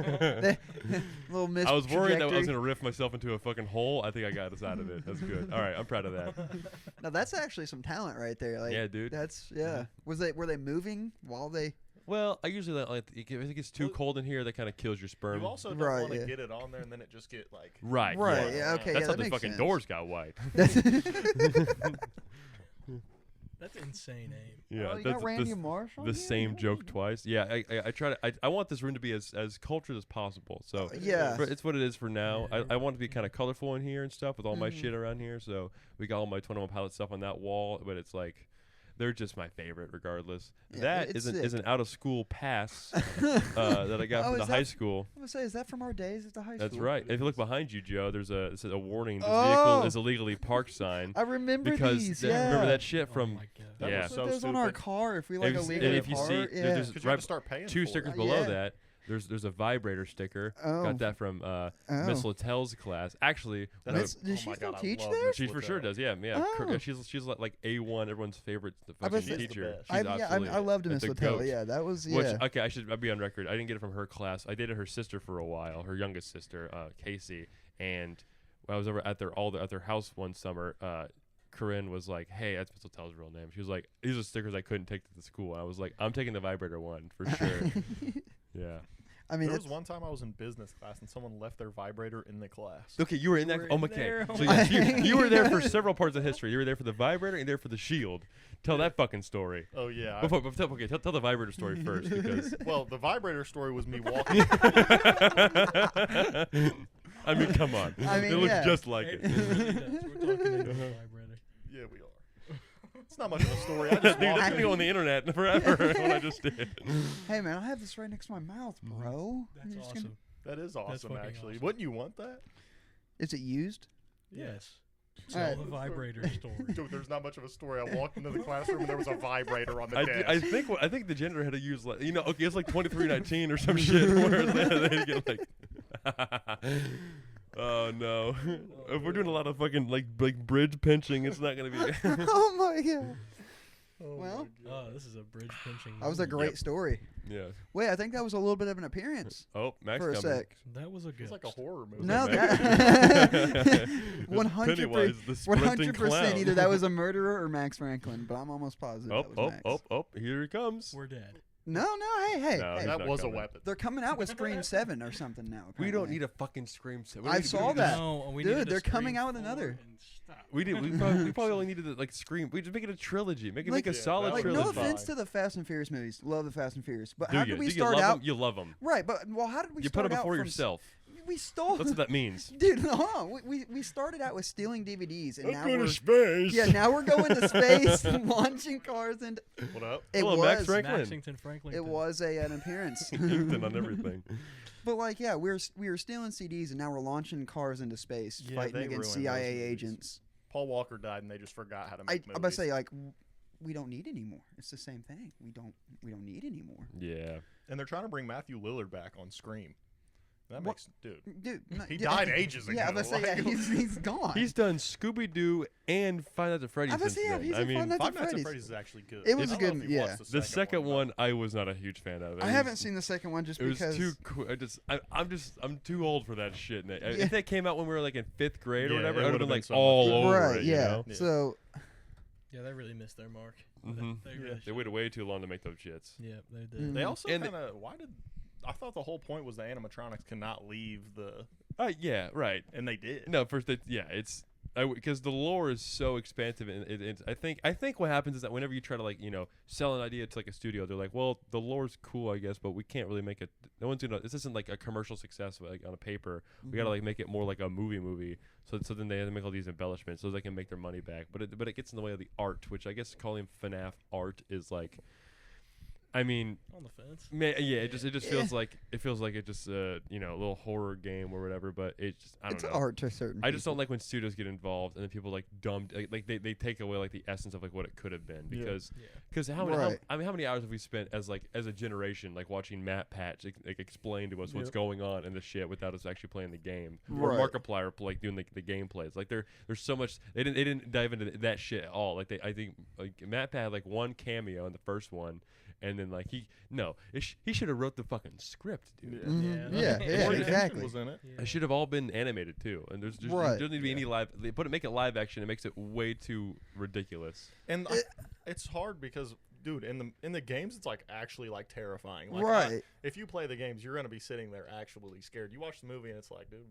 little miss. I was worried that I was trajectory. going to riff myself into a fucking hole. I think I got us out of it. That's good. All right, I'm proud of that. Now that's actually some talent right there. Like, Yeah, dude. That's yeah. Were they moving while they? Well, I usually like if it gets too Well, cold in here, that kind of kills your sperm. You also don't Right, want to yeah. get it on there and then it just get like. Right. Right. Yeah. Yeah. Okay. That's yeah, how that the makes fucking sense. doors got white. That's insane aim. Yeah. Oh, you that's got Randy Marsh on the here? same joke twice. Yeah. I try to. I want this room to be as cultured as possible. So Yeah. it's what it is for now. Yeah. I want it to be kind of colorful in here and stuff with all my Mhm. shit around here. So we got all my 21 Pilot stuff on that wall, but it's like they're just my favorite, regardless. Yeah, That it's is an out of school pass that I got Oh, from the is high that- school. I'm gonna say, is that from our days at the high That's school? right. If you look behind you, Joe, there's it says a warning. This Oh! vehicle is illegally parked sign. I remember Because these. remember yeah. that shit Oh from my God. That yeah. was Put so those on our stupid. car if we like There's- illegally and if you park. see, yeah. there's Because you have to start paying two for stickers it. below Yeah. that. There's a vibrator sticker. Oh. Got that from Miss Littell's class. Actually, when I Miss- was- does Oh she my still God, I teach love there? Miss she for sure Littell. does. Yeah. Oh. She's like A1, everyone's favorite I fucking bet She's the teacher. best. She's I absolutely loved Miss the Littell. goat. Yeah, that was Which yeah. okay, I'll be on record. I didn't get it from her class. I dated her sister for a while, her youngest sister, Casey, and when I was over at their house one summer. Corinne was like, "Hey, that's Miss Littell's real name." She was like, "These are stickers I couldn't take to the school." And I was like, "I'm taking the vibrator one for sure." Yeah. I mean, There was it's, one time I was in business class and someone left their vibrator in the class. Okay, you were in You that. were Oh, in okay. there? So Oh my you were there for God. several parts of history. You were there for the vibrator and there for the shield. Tell that fucking story. Oh yeah. Tell the vibrator story first because Well, the vibrator story was me walking. I mean, come on. I mean, it looks yeah. just like It it. really does. We're talking into a vibrator. Yeah, we are. It's not much of a story. I just Dude, walked that's in. been on the internet forever. What I just did. hey man, I have this right next to my mouth, bro. That's You're just gonna- awesome. That is awesome, fucking actually. awesome. Wouldn't you want that? Is it used? Yes. All Tell right. the vibrator story. Dude, there's not much of a story. I walked into the classroom and there was a vibrator on the I desk. think the janitor had to use like okay, it's like 2319 or some shit where they get like. Oh no! If we're doing a lot of fucking like bridge pinching, it's not gonna be. oh my god. Oh Well, my God. Oh, this is a bridge pinching. that was a great Yep. story. Yeah. Wait, I think that was a little bit of an appearance Oh, Max for a coming. sec. That was a good. It's like a horror movie. No, Max? that 100%. Pennywise, the sprinting 100% clown. either that was a murderer or Max Franklin, but I'm almost positive Oh, that was Max. here he comes. We're dead. No, hey, No, hey. he's That not was a coming. weapon. They're coming out with Scream 7 or something now. We don't apparently. need a fucking Scream set. I saw that. No, we Dude, needed a they're coming Scream out with 4 another. and stop. We probably only needed to like Scream. We just make it a trilogy. Make Like- a Yeah, solid that Like, would no trilogy. fine. offense to the Fast and Furious movies. Love the Fast and Furious. But Do how you? did we Do start you love out? them? You love them. Right, but how did we You put start them out before from yourself. We stole. That's what that means. Dude, hold on. We started out with stealing DVDs, and now we're space. yeah, now we're going to space, launching cars, and What up? it Hello, was Max Franklin. Maxington Franklin. it was an appearance. Inkton on everything. But like, yeah, we were stealing CDs, and now we're launching cars into space, Yeah, fighting they against ruined those CIA movies. agents. Paul Walker died and they just forgot how to I'm make about to movies. say like, we don't need anymore. It's the same thing. We don't need anymore. Yeah. And they're trying to bring Matthew Lillard back on Scream. That What? makes dude. Dude, no, He yeah, died ages Yeah, I'm ago, about to say yeah, like- he's gone. He's done Scooby Doo and Five Nights at Freddy's I was since saying, then. he's I in Five mean, Nights Five at Nights at Freddy's. Freddy's is actually good. It was I a don't know good- if you yeah. watched the second one I was not a huge fan of. It I was- haven't seen the second one just It was because. too. I'm too old for that shit. Yeah. If that came out when we were like in 5th grade or Yeah, whatever, it I would have would've been been like so much all better. over right, it. yeah. You know? Yeah. So Yeah, they really missed their mark. Mhm. They Yeah. really They should. waited way too long to make those shits. Yeah, they did. Mm. They also And kind of why did I thought the whole point was the animatronics cannot leave the Yeah, right. and they did. No, first, it's because the lore is so expansive, and it's. I think what happens is that whenever you try to sell an idea to like a studio, they're like, well, the lore's cool, I guess, but we can't really make it. No one's gonna. This isn't like a commercial success like on a paper. We gotta like make it more like a movie. So then they have to make all these embellishments so they can make their money back. But it gets in the way of the art, which I guess calling FNAF art is like. I mean, On the fence. it just feels like it just a little horror game or whatever. But it just I don't it's know. art to certain. I just people. don't like when studios get involved and then people like they take away like the essence of like what it could have been Yeah. because how many Right. how many hours have we spent as a generation like watching Matt Patch explain to us what's Yep. going on in the shit without us actually playing the game or Right. Markiplier like doing the gameplays like there's so much they didn't dive into that shit at all like I think like Matt Pat had like one cameo in the first one. And then, like, he should have wrote the fucking script, dude. Yeah. Mhm. Yeah. Yeah, Morgan Freeman exactly. was in it. Yeah. It should have all been animated too, and there Right. doesn't need to be any live. They make it live action. It makes it way too ridiculous. And it's hard because dude, in the games it's like actually like terrifying. Like, Right. if you play the games, you're gonna be sitting there actually scared. You watch the movie and it's like, dude,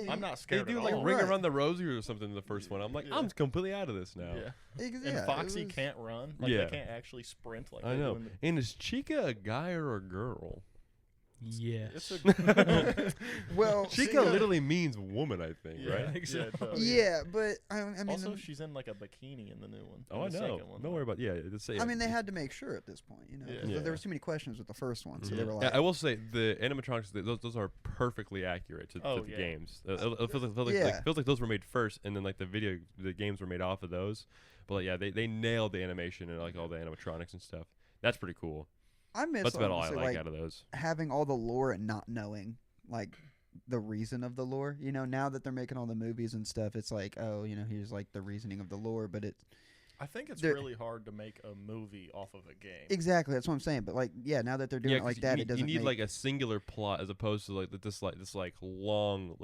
I'm not They scared do at like all. Ring Right. Around the Rosie or something in the first one. I'm like, Yeah. I'm completely out of this now. Yeah. Yeah, And it Foxy was- can't run. Like Yeah. they can't actually sprint like I they know. do in the And is Chica a guy or a girl? Yes. Well, Chica literally means woman, I think, Yeah. right? I think so. Yeah, it does. yeah, but I mean, Also, she's in like a bikini in the new one. Oh, I in the know. second one. Don't worry about let's say I mean, they had to make sure at this point, you know, 'cause Yeah. there was too many questions with the first one, so they Yeah. were Yeah, like, I will say the animatronics; those are perfectly accurate to Oh, the yeah. games. It feels like those were made first, and then like the games were made off of those. But like, yeah, they nailed the animation and like all the animatronics and stuff. That's pretty cool. I miss That's about all I honestly, like out of those. having all the lore and not knowing like the reason of the lore. You know, now that they're making all the movies and stuff, it's like, oh, you know, here's like the reasoning of the lore, but it I think it's There- really hard to make a movie off of a game. exactly that's what I'm saying. But like, yeah, now that they're doing it 'cause like that, you it doesn't. need make, like a singular plot as opposed to like this long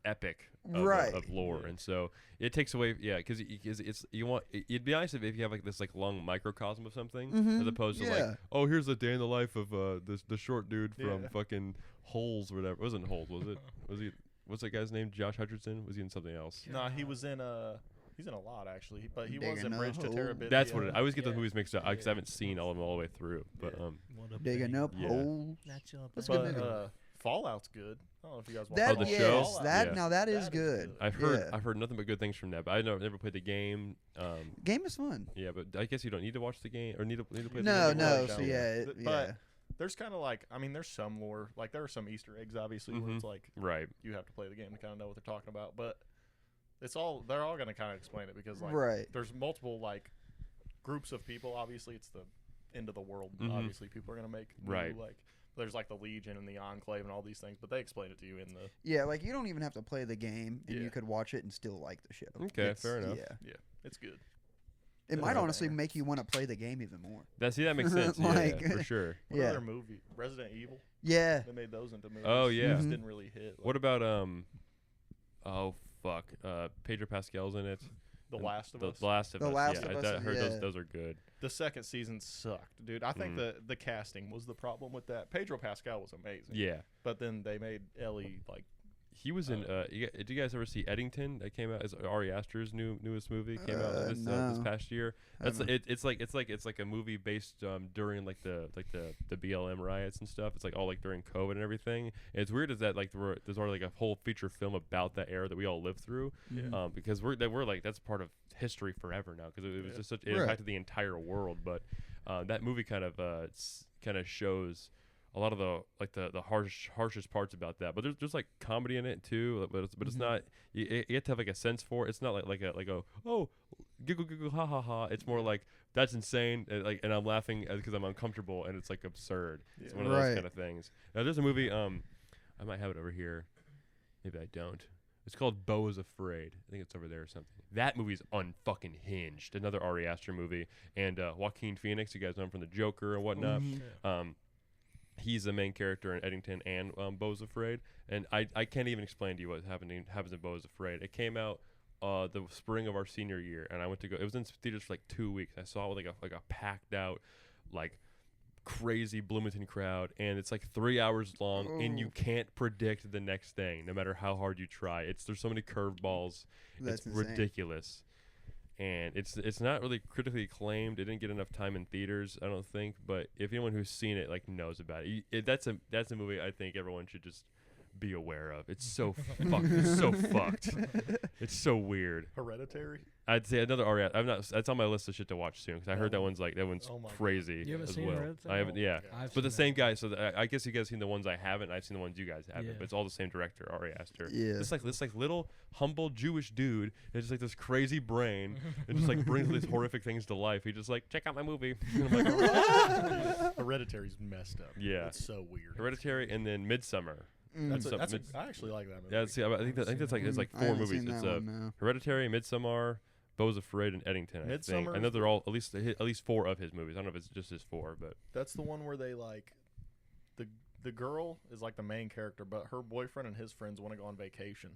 epic of, Right. of lore, Yeah. and so it takes away because it's you want it'd be nice if you have like this like long microcosm of something Mhm, as opposed to yeah. like, oh, here's the day in the life of the short dude from Yeah. fucking Holes or whatever. It wasn't Holes, was it? Was he? What's that guy's name? Josh Hutcherson? Was he in something else? Nah, he was in he's in a lot actually, but he was Digging in a Bridge to hole. Terabithia. That's what it. I always get Yeah. those movies mixed up because I Yeah. haven't seen all of them all the way through. But Yeah. What a digging baby. up Yeah. holes. That's your That's a baby. good But movie. Fallout's good. I don't know if you guys watched That Oh, the yes, show? Fallout. Yeah. now that is good. I've heard Yeah. I've heard nothing but good things from that. But I never played the game. Game is fun. Yeah, but I guess you don't need to watch the game or need to play the No, game. no, no. like So that. yeah, But yeah. there's kind of like, I mean, there's some lore. Like there are some Easter eggs, obviously, where Mhm. it's like Right. you have to play the game to kind of know what they're talking about. But they're all gonna kind of explain it because like Right. there's multiple like groups of people. Obviously, it's the end of the world. Mhm. Obviously, people are gonna make new, Right. like there's like the Legion and the Enclave and all these things, but they explain it to you in the Yeah, like you don't even have to play the game, and Yeah. you could watch it and still like the show. Okay, It's- fair enough. Yeah, it's good. it Yeah. might honestly Banger. make you want to play the game even more. That makes sense. Like- yeah, for sure. What Yeah. other movie? Resident Evil. Yeah, They made those into movies. Oh, yeah. Just Mhm. didn't really hit. Like, What about oh fuck, Pedro Pascal's in it. The Last of The Us? Last of The Us. Last yeah, of Us, I heard yeah. those are good. The second season sucked, dude. I think the casting was the problem with that. Pedro Pascal was amazing. Yeah. But then they made Ellie like He was in. Did you guys ever see Eddington? That came out as Ari Aster's newest movie. Came out this No. past year. That's it's like a movie based during like the BLM riots and stuff. It's like all like during COVID and everything. And it's weird is that like there's already like a whole feature film about that era that we all lived through. Yeah. Because we're like that's part of history forever now because it was just such it Right. impacted the entire world. But that movie kind of shows a lot of the harshest parts about that, but there's like comedy in it too. But it's not. You have to have like a sense for it. It's not like a oh giggle ha ha ha. It's more like that's insane. And I'm laughing because I'm uncomfortable and it's like absurd. It's one of Right. those kind of things. Now there's a movie. I might have it over here. Maybe I don't. It's called Beau is Afraid. I think it's over there or something. That movie's unfucking hinged. Another Ari Aster movie. And Joaquin Phoenix, you guys know him from The Joker and whatnot. He's the main character in Eddington and Beau is Afraid. And I can't even explain to you what happens in Beau is Afraid. It came out the spring of our senior year, and I went to go. It was in theaters for like 2 weeks. I saw it with like a packed out, like crazy Bloomington crowd, and it's like 3 hours long, and you Ooh. can't predict the next thing, no matter how hard you try. There's so many curveballs. That's It's insane. ridiculous. And it's not really critically acclaimed. It didn't get enough time in theaters, I don't think. But if anyone who's seen it like knows about it, that's a movie I think everyone should just be aware of. It's so fucked. It's so fucked. It's so weird. Hereditary. I'd say another Ari. I'm not. That's on my list of shit to watch soon because I heard that one- one's oh my God. crazy You haven't as seen well. Hereditary? I haven't. Oh my Yeah. God. I've But the seen same that. guy, so I guess you guys seen the ones I haven't. I've seen the ones you guys haven't. Yeah. But it's all the same director, Ari Aster. Yeah. This like little humble Jewish dude. It's just like this crazy brain, and just like brings these horrific things to life. He just like check out my movie. And I'm like, Hereditary's messed up. Yeah. It's so weird. Hereditary, and then Midsummer. Mm. I actually like that movie. Yeah, see, I think that's like it's like I four haven't movies. seen It's that one, no. Hereditary, Midsummer, Beau is Afraid, and Eddington. I think. Midsommar I know is they're all at least four of his movies. I don't know if it's just his four, but That's the one where they like the girl is like the main character, but her boyfriend and his friends want to go on vacation,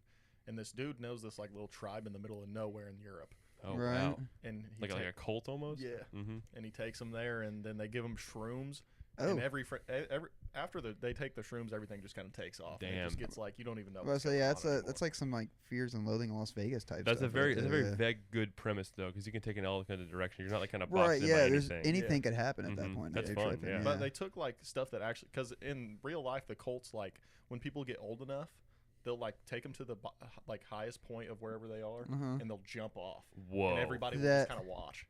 and this dude knows this like little tribe in the middle of nowhere in Europe, oh Right. wow, and he like a cult almost. yeah, Mm-hmm. and he takes them there, and then they give him shrooms, Oh, And every after they take the shrooms, everything just kind of takes off. And it Damn. just gets like you don't even know. well, What's so going yeah, on that's anymore. like some like Fears and Loathing in Las Vegas type. That's stuff a very right there, yeah. vague good premise though, because you can take it in all kinds of directions. You're not like kind of Right, boxed in yeah. by There's anything. anything could happen at that Mhm. point. That's You're fun, tripping, yeah. But they took like stuff that actually, because in real life, the cults like when people get old enough, they'll like take them to the like highest point of wherever they are, Uh-huh. and they'll jump off, Whoa. and everybody will That- just kind of watch.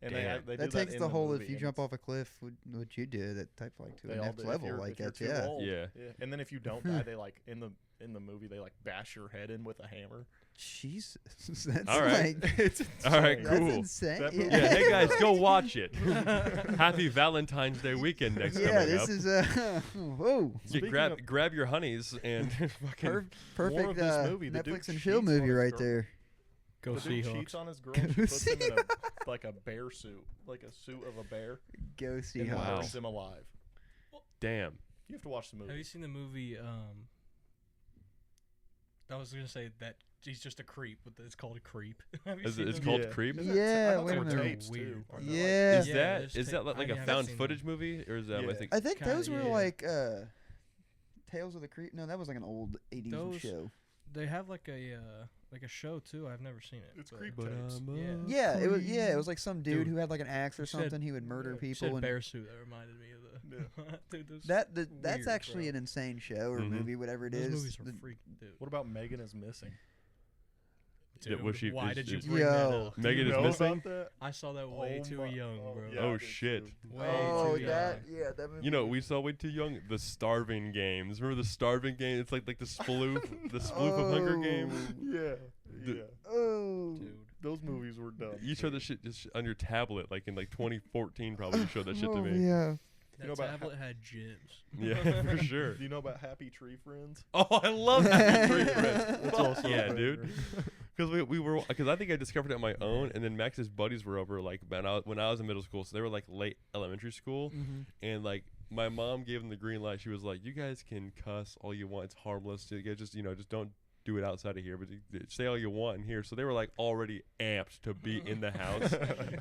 And Damn. they That do takes in the whole. movie, If you and jump it's- off a cliff, would you do that type like to they the all next do. If level? you're- Like if you're that's too yeah. old, Yeah. And then if you don't die, they like in the movie they like bash your head in with a hammer. Jesus, that's All right. like It's All right, that's cool. insane. That yeah. movie- Yeah, hey guys, go watch it. Happy Valentine's Day weekend next Yeah, coming this up. is whoa. You Speaking grab of- grab your honeys and fucking Perfect of this movie, the dude Netflix and chill cheats on movie his right girl. there. Go The dude cheats Seahawks. on his girl. She puts him in like a bear suit, like a suit of a bear, Go and see Wow. burns him alive. damn. You have to watch the Have movie. you seen the movie? I was gonna say that he's just a creep, but it's called a creep. Have you seen It's those? called Yeah. Creep. Isn't it- Yeah, I thought wait they a were minute. tapes, too. Weird. Aren't they, like- Yeah. Is Yeah, that there's is that tape- like I a haven't found seen footage them. movie or is that Yeah. I think I think Kinda, those were yeah. like Tales of the Creep. No, that was like an old 80s Those- show. They have like a show too. I've never seen it. It's but- creep But tapes. Yeah, it was like some dude Dude, who had like an axe or you said- something. He would murder yeah, You people said and bear suit. That reminded me of the. Dude, those, that's weird, actually bro. an insane show or Mhm. movie, whatever it those is. movies are The- freak, dude. What about Megan is Missing? Yeah, was she- Why is- did you is- bring that Yo. up? Megan Do you is know missing. about that? I saw that way too my- young, bro. yeah, Oh, I did shit. too. Way oh, too that young. that movie. You know, we saw way too young. The Starving Games. Remember the Starving Game? It's like the spoof, the spoof of Hunger Oh. Games. Yeah, Dude. yeah. Oh, Dude. Those movies were dumb. You showed that shit just on your tablet, like in like 2014. Probably you showed that shit to oh, me. yeah. That You know about tablet had gems. Yeah, for sure. Do you know about Happy Tree Friends? Oh, I love that. Tree Friends. That's Fuck also a yeah, banger. dude. Because we were because I think I discovered it on my own, and then Max's buddies were over like when I was in middle school, so they were like late elementary school, and like my mom gave them the green light. She was like, "You guys can cuss all you want; it's harmless. You guys just don't do it outside of here, but say all you want in here." So they were like already amped to be in the house,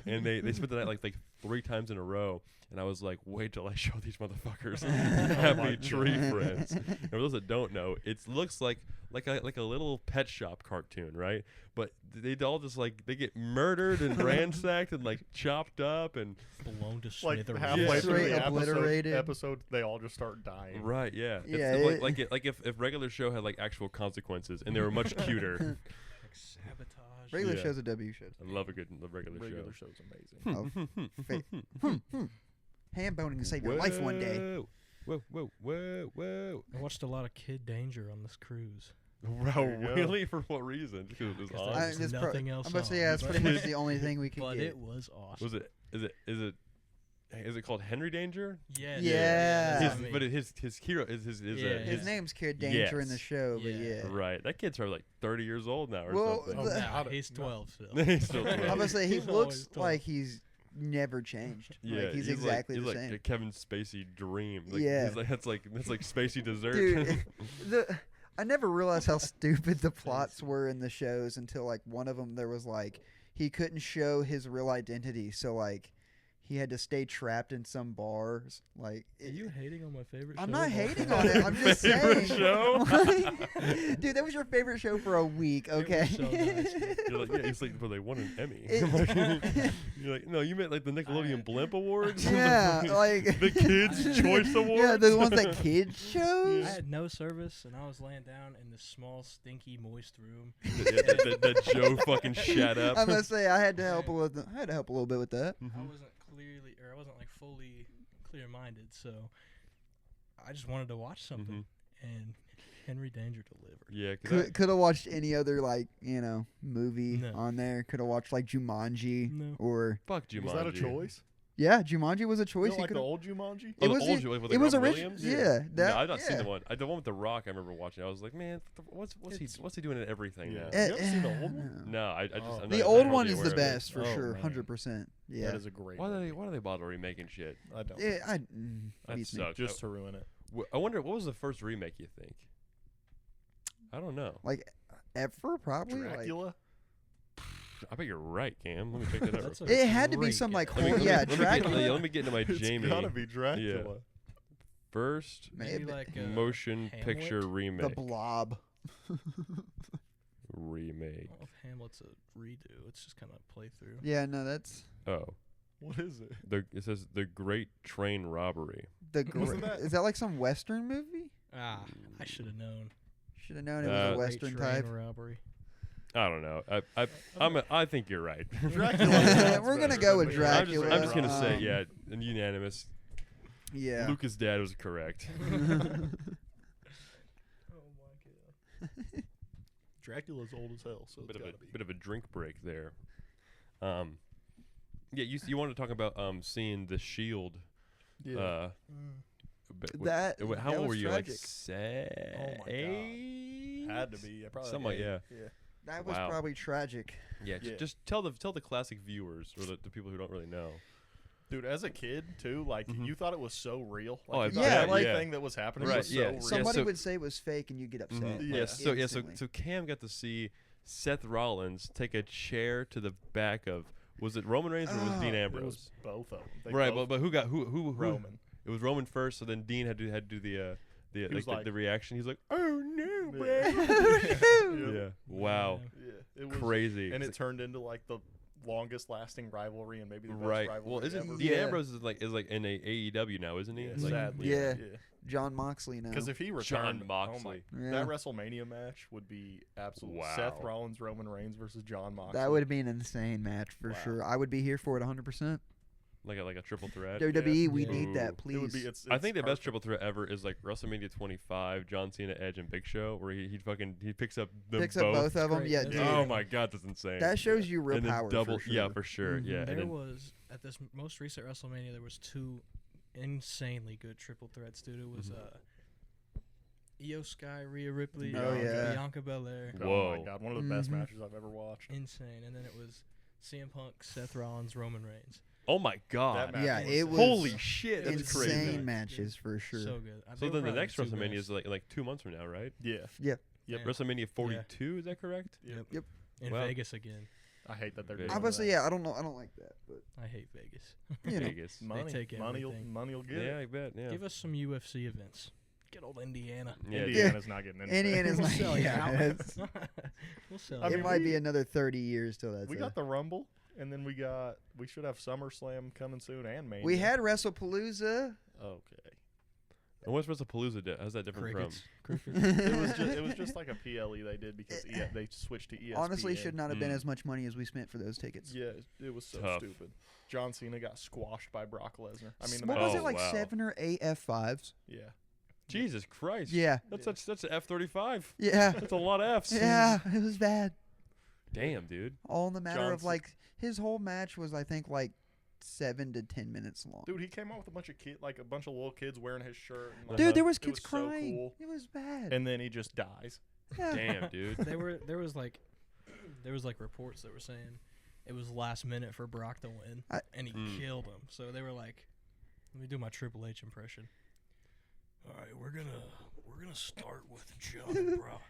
and they spent the night like 3 times in a row. And I was like, wait till I show these motherfuckers Happy Tree Friends. And for those that don't know, it looks like a little pet shop cartoon, right? But they all just like they get murdered and ransacked and like chopped up and Blown to Like smithereens. halfway Yeah. through Straight the obliterated. episode, they all just start dying. right, yeah. Yeah, It's like if regular show had like actual consequences and they were much cuter. Like sabotage. Regular Yeah. shows a W show. I love the regular Regular show. show's amazing. Hand boning to save your life one day. Whoa, whoa, whoa, whoa. I watched a lot of Kid Danger on this cruise. Wow, There you go. really? For what reason? Because it was 'Cause awesome. there was it's nothing else I'm about to say, on, yeah, it's but- pretty much the only thing we could But get. it was awesome. Was it? Is it called Henry Danger? Yeah. Yeah. that's His, what I but mean. his hero is Yeah. His name's Kid Danger in the Yes. show, but Yeah. yeah. right. That kid's probably like 30 years old now or Well, something. Oh, the- nah, Nah, he's 12 still. He's still I'm 12. gonna say he He's looks always told. like he's never changed. Yeah, like he's exactly he's the like same. a Kevin Spacey dream. Like, Yeah. he's like, that's like Spacey dessert. Dude, I never realized how stupid the plots were in the shows until like one of them there was like he couldn't show his real identity, so like he had to stay trapped in some bars. Like, Are you hating on my favorite show? I'm of not all hating time? on it. I'm just Favorite saying. show? Dude, that was your favorite show for a week, It was okay? so nice, dude. You're like, yeah, he's like, well, they won an Emmy. It- You're like, no, you meant like the Nickelodeon Blimp Awards? Yeah, like the Kids' Choice Awards? Yeah, the ones that kids I chose. had no service, and I was laying down in this small, stinky, moist room. that Joe fucking shut up. I must say, I had to help a little. I had to help a little bit with that. I wasn't I wasn't like fully clear-minded, so I just wanted to watch something, and Henry Danger delivered. Yeah, 'cause Could have watched any other movie No. on there. Could have watched like Jumanji No. or fuck Jumanji. Was that a choice? yeah, Jumanji was a You choice. don't You like the coulda- old Jumanji? Oh, It the was old it- Jumanji with it was Robin original. Williams? Yeah, that. no, I've not seen yeah. the one. The one with the Rock. I remember watching. I was like, man, what's he doing in everything Yeah. now? You haven't seen the old one? No, I just Oh. I'm The not old hardly one is aware the of it. best for Oh, sure, man. 100%. Yeah. That is a great Why movie. do they bother remaking shit? I don't. That beats me. sucks. Just to ruin it. I wonder what was the first remake you think? I don't know. Like ever probably. Like, Dracula? I bet you're right, Cam. Let me check that out. That's real a quick. It had to be great some like guess. horror. Yeah, let me Dracula. let me get into my Jamie. It's gotta be Dracula. First Maybe like motion Hamlet? picture The remake. Blob. Remake. I don't know if Hamlet's a redo. It's just kind of playthrough. Yeah, no, that's Oh, What is it? it says the Great Train Robbery. Wasn't that- Is that like some Western movie? Ah, I should have known. Should have known it was a Great Western train type. robbery. I don't know. I think you're right. Dracula. We're gonna go with Dracula. I'm just gonna say Um, yeah, and unanimous. Yeah. Lucas' dad was correct. Oh my god. Dracula's old as hell, so it's bit of gotta a be. bit of a drink break there. Yeah, you wanted to talk about seeing the Shield. Yeah. That- How that old was were you? tragic. Like Oh my eight? Had to be. Probably Something like- 8. yeah. That was Wow. probably tragic. Yeah, Yeah. just tell the classic viewers or the people who don't really know. Dude, as a kid too, like Mhm. you thought it was so real. Oh, Like, you yeah, thought like- everything that was happening Right, was yeah. so real. Somebody so- would say it was fake, and you get upset. Mhm. Yeah. Yeah, so Instantly. Cam got to see Seth Rollins take a chair to the back of, was it Roman Reigns or was Dean Oh, It Ambrose? was both of them. They Right, both- but who Roman. It was Roman first, so then Dean had to do the was like- the reaction. He's like, "Oh no, bro." Yeah. Yeah. Wow. Yeah, it was Crazy. and it turned into like the longest lasting rivalry and maybe the best Right. rivalry Well, isn't ever. Dean Yeah. Ambrose is like in a AEW now, isn't he? Yeah, Like, sadly, Yeah. yeah. John Moxley now. Because if he John returned, oh my- Moxley. Yeah. that WrestleMania match would be absolute. Wow. Seth Rollins, Roman Reigns versus John Moxley. That would be an insane match for Wow. sure. I would be here for it 100%. like a triple threat. WWE, we Yeah. need Ooh. that, please. It would be. I think the best perfect. triple threat ever is like WrestleMania 25, John Cena, Edge, and Big Show, where he picks up them Picks up both of them. Great. Yeah, That's dude. Oh Yeah. my god, that's insane. That shows you real and then power. double, for sure. yeah, for sure, Mhm. yeah. And There then was at this most recent WrestleMania, there was 2 insanely good triple threats, dude. It was Io Sky, Rhea Ripley, Oh, yeah. Bianca Belair. Oh Whoa. my god, one of the best Mhm. matches I've ever watched. Insane. And then it was CM Punk, Seth Rollins, Roman Reigns. oh my god, That match Yeah, was it was holy shit, that's insane crazy. matches for sure. So good. So then the next WrestleMania is like 2 months from now, right? Yeah. Yeah. Yep. Yeah. WrestleMania 42, is that correct? Yep. in Wow. Vegas again. I hate that they're Vegas. doing Obviously, that. yeah. I don't know. I don't like that, but I hate Vegas. you know. Vegas. Money, take money'll everything. get Yeah, it. I bet. Yeah. Give us some UFC events. Get old Indiana. Yeah, Indiana's not getting into Indiana's We'll not. sell you Yeah, out. it's- We'll sell I you it mean, out. might be another 30 years till that's. We got the Rumble, and then we should have SummerSlam coming soon and Mania. We had WrestlePalooza. Okay. And what's WrestlePalooza? How's that different Crickets. It was just like a PLE they did because they switched to ESPN. Honestly, should not have been Mm. as much money as we spent for those tickets. Yeah, it was so Tough. stupid. John Cena got squashed by Brock Lesnar. I mean, the what match- was Oh, it like wow. 7 or 8 F5s? Yeah. from? Jesus Christ. Yeah, That's an F-35. yeah, That's a lot of Fs. yeah. It was bad. Damn, dude. All in the matter of Johnson- like his whole match was I think like 7 to 10 minutes long. Dude, he came out with a bunch of little kids wearing his shirt. And, like, Dude, there was it kids so crying. cool. It was bad. And then he just dies. yeah. Damn, dude. there was like reports that were saying it was last minute for Brock to win, and he killed him. So they were like, "Let me do my Triple H impression." All right, we're gonna start with John and Brock.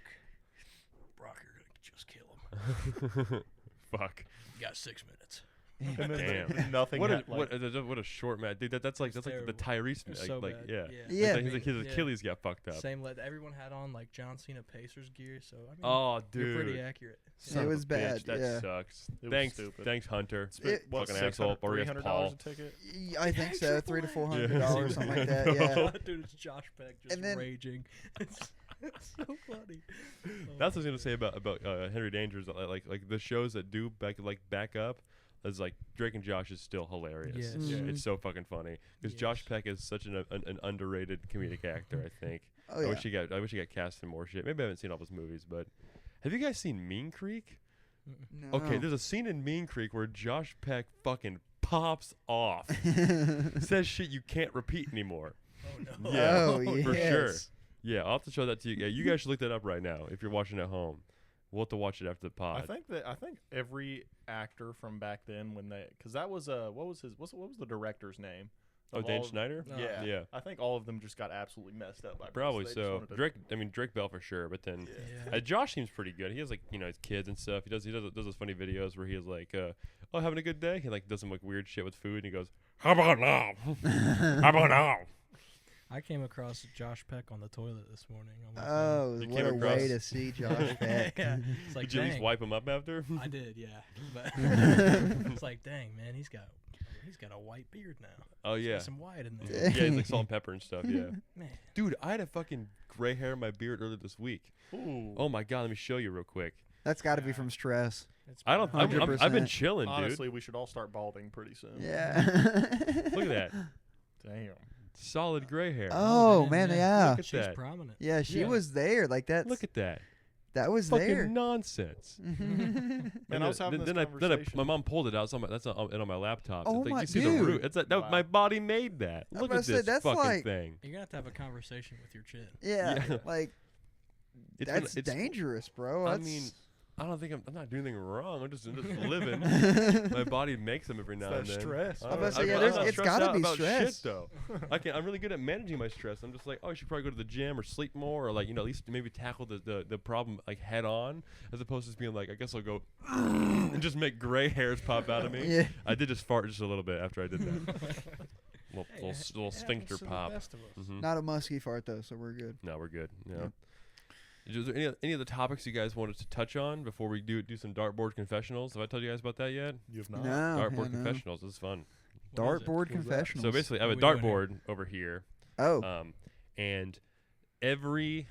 Brock, you're gonna just kill him. Fuck. You got 6 minutes. And then Damn. nothing. What a had, like, what a short match, dude. That's like the terrible. Tyrese It's like, so like bad. yeah. Yeah. Like, his Yeah. Achilles got fucked up. Same. Everyone had on like John Cena Pacers gear, so I mean, Oh, you're dude. pretty accurate. Son It of a was bad, bitch. That yeah. sucks. It was Thanks, stupid. thanks, Hunter. spent, what, fucking asshole. Or yes, $300 Paul. a ticket. I think so, $300 to $400 Yeah. something like that. Yeah. Dude, it's Josh Peck just And then- raging. It's so funny. That's what I was gonna say about Henry Danger's like the shows that do back up. Is like Drake and Josh is still hilarious. Yes. Yeah. It's so fucking funny because Josh Yes. Peck is such an underrated comedic actor. I think. Oh I yeah. wish he got cast in more shit. Maybe I haven't seen all his movies, but have you guys seen Mean Creek? No. Okay, there's a scene in Mean Creek where Josh Peck fucking pops off, says shit you can't repeat anymore. Oh no. Yeah, Oh, for sure. yes. Yeah, I'll have to show that to you. Yeah, you guys should look that up right now if you're watching at home. We'll have to watch it after the pod. I think every actor from back then because that was what was the director's name Oh, of Dan all- Schneider. No. Yeah, Yeah. I think all of them just got absolutely messed up by Probably Bruce. They just so. wanted to- Drake Bell for sure, but then Yeah. Josh seems pretty good. He has like his kids and stuff. He does those funny videos where he is like, oh, having a good day. He like does some like weird shit with food, and he goes, how about now? How about now? I came across Josh Peck on the toilet this morning. On my phone. Oh, You what came a across- way to see Josh Peck. yeah. It's like, Did you at least dang. wipe him up after? I did, yeah. But it's like, dang, man, he's got a white beard now. Oh He's yeah. got some white in Yeah, there. he's like salt and pepper and stuff. Yeah, Man. dude, I had a fucking gray hair in my beard earlier this week. Ooh. Oh my god, let me show you real quick. That's got to be from stress. It's I don't. I've been 100%. chilling, Honestly, we should all start balding pretty soon. Yeah. dude. Look at that, Damn. solid gray hair. Oh, man, yeah. Look at She's that. prominent. Yeah, she Yeah. was there. Like that. Look at that. That was Fucking there. nonsense. Man, I was having this conversation. my mom pulled it out. That's on my laptop. Oh it's like, my- you see the dude. root. It's that, Wow. my body made that. I was Look about at to say, this that's fucking like- thing. You're gonna have to have a conversation with your chin. Yeah, Yeah. like It's that's it's- dangerous, bro. I That's, mean, I don't think I'm not doing anything wrong. I'm just living. My body makes them every now that and then. stress. I I'm don't- about to say, I'm yeah, not there's- stressed it's gotta out be about stress. Shit, though. I'm really good at managing my stress. I'm just like, oh, I should probably go to the gym or sleep more, or like at least maybe tackle the problem like head on, as opposed to just being like, I guess I'll go and just make gray hairs pop out of me. Yeah. I did just fart just a little bit after I did that. little Hey, little, it little happens sphincter to the pop. best of us. Mhm. not a musky fart though, so we're good. No, we're good. Yeah. Yeah. Is there any of the topics you guys wanted to touch on before we do some dartboard confessionals? Have I told you guys about that yet? You have not. No, Dartboard yeah, no. confessionals. This is fun. What is it? Dartboard What is that? confessionals. So basically, I have a What are we doing dartboard over here, oh, and every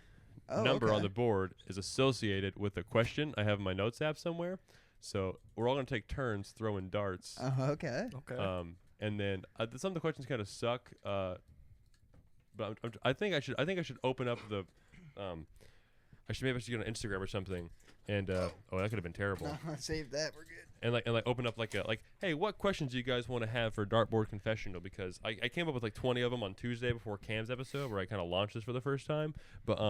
number okay. on the board is associated with a question I have in my notes app somewhere. So we're all gonna take turns throwing darts. Okay. Okay. And then some of the questions kind of suck. But I think I should open up the. I should go on Instagram or something. And that could have been terrible. No, save that. We're good. And open up like hey, what questions do you guys want to have for dartboard confessional? Because I came up with like 20 of them on Tuesday before Cam's episode where I kind of launched this for the first time. But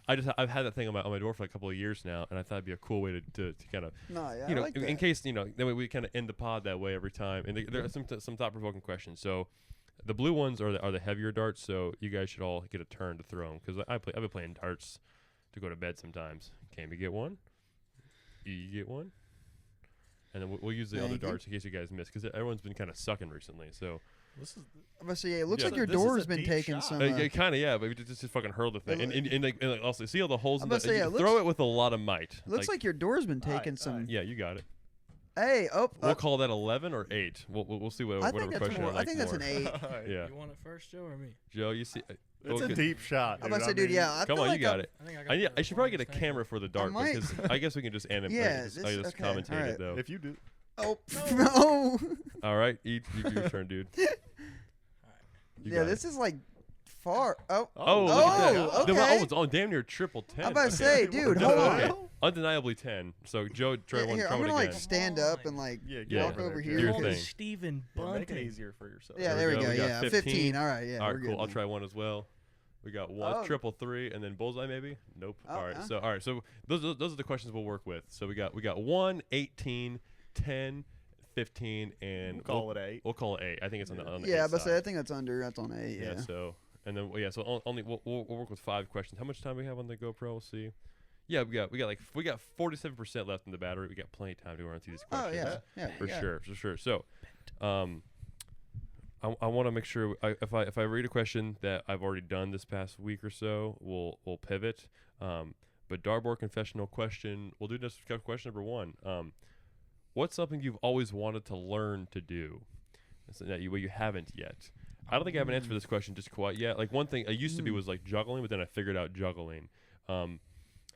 I've had that thing on my door for like a couple of years now, and I thought it'd be a cool way to kind of No, yeah, you know I like in that. case then we kind of end the pod that way every time. And there are some thought provoking questions. So the blue ones are the heavier darts. So you guys should all get a turn to throw them because I've been playing darts to go to bed sometimes. Cam, you get one. You get one. And then we'll use the other Thank you. darts in case you guys miss, because everyone's been kind of sucking recently. So This is I'm gonna say, it looks Yeah. like your This is door's a been deep taking shot. some. yeah, kind of, yeah. But we just fucking hurl the thing, It and also see all the holes I'm in the. about to say, you yeah, it throw looks- it with a lot of might. looks like your door's been taking Alright, some. alright. Yeah, you got it. Hey, We'll call that 11 or 8. We'll see what I whatever think that's question more. I like I think that's more. an 8. Yeah, You want it first, Joe, or me? Joe, you see. it's a okay. deep shot. I'm about to say, I dude, mean, yeah. I Come feel on, like you got I'm- it. I think I got I should probably get a longest camera for the dart might. because I guess we can just animate. Yeah, I this- just okay, commentate alright. it though. If you do, Oh no! All right, your turn, dude. You Yeah, got this it. is like far. Oh, Oh, look at that. Oh, Then okay. it's damn near triple 10. I'm about to Okay. say, dude, hold Okay. on. Undeniably 10. So Joe, try Yeah, one. here, Try I'm one gonna again. like stand up and like yeah, Yeah. walk over there, here. Do your Call thing. me Stephen Yeah, make it Bunting. easier for yourself. Yeah, There there we we go. go. We got Yeah, 15. All right, yeah. All we're right, cool. good I'll then. try one as well. We got one, Oh. triple 3, and then bullseye maybe. Nope. Oh, all right. yeah. So those are the questions we'll work with. So we got 1, 18, 10, 15, and We'll call it 8. We'll call it 8. I think it's on the Yeah, eight but say side. I think that's under. That's on 8. Yeah. So and then so only we'll work with 5 questions. How much time we have on the GoPro? We'll see. Yeah, we got 47% left in the battery. We got plenty of time to run through these Oh questions. yeah. Yeah. For yeah. sure. So, I want to make sure if I read a question that I've already done this past week or so, we'll pivot. But dartboard confessional question, we'll do this question number 1. What's something you've always wanted to learn to do that you haven't yet? I don't think I have an answer for this question just quite yet. Like one thing I used to be was like juggling, but then I figured out juggling.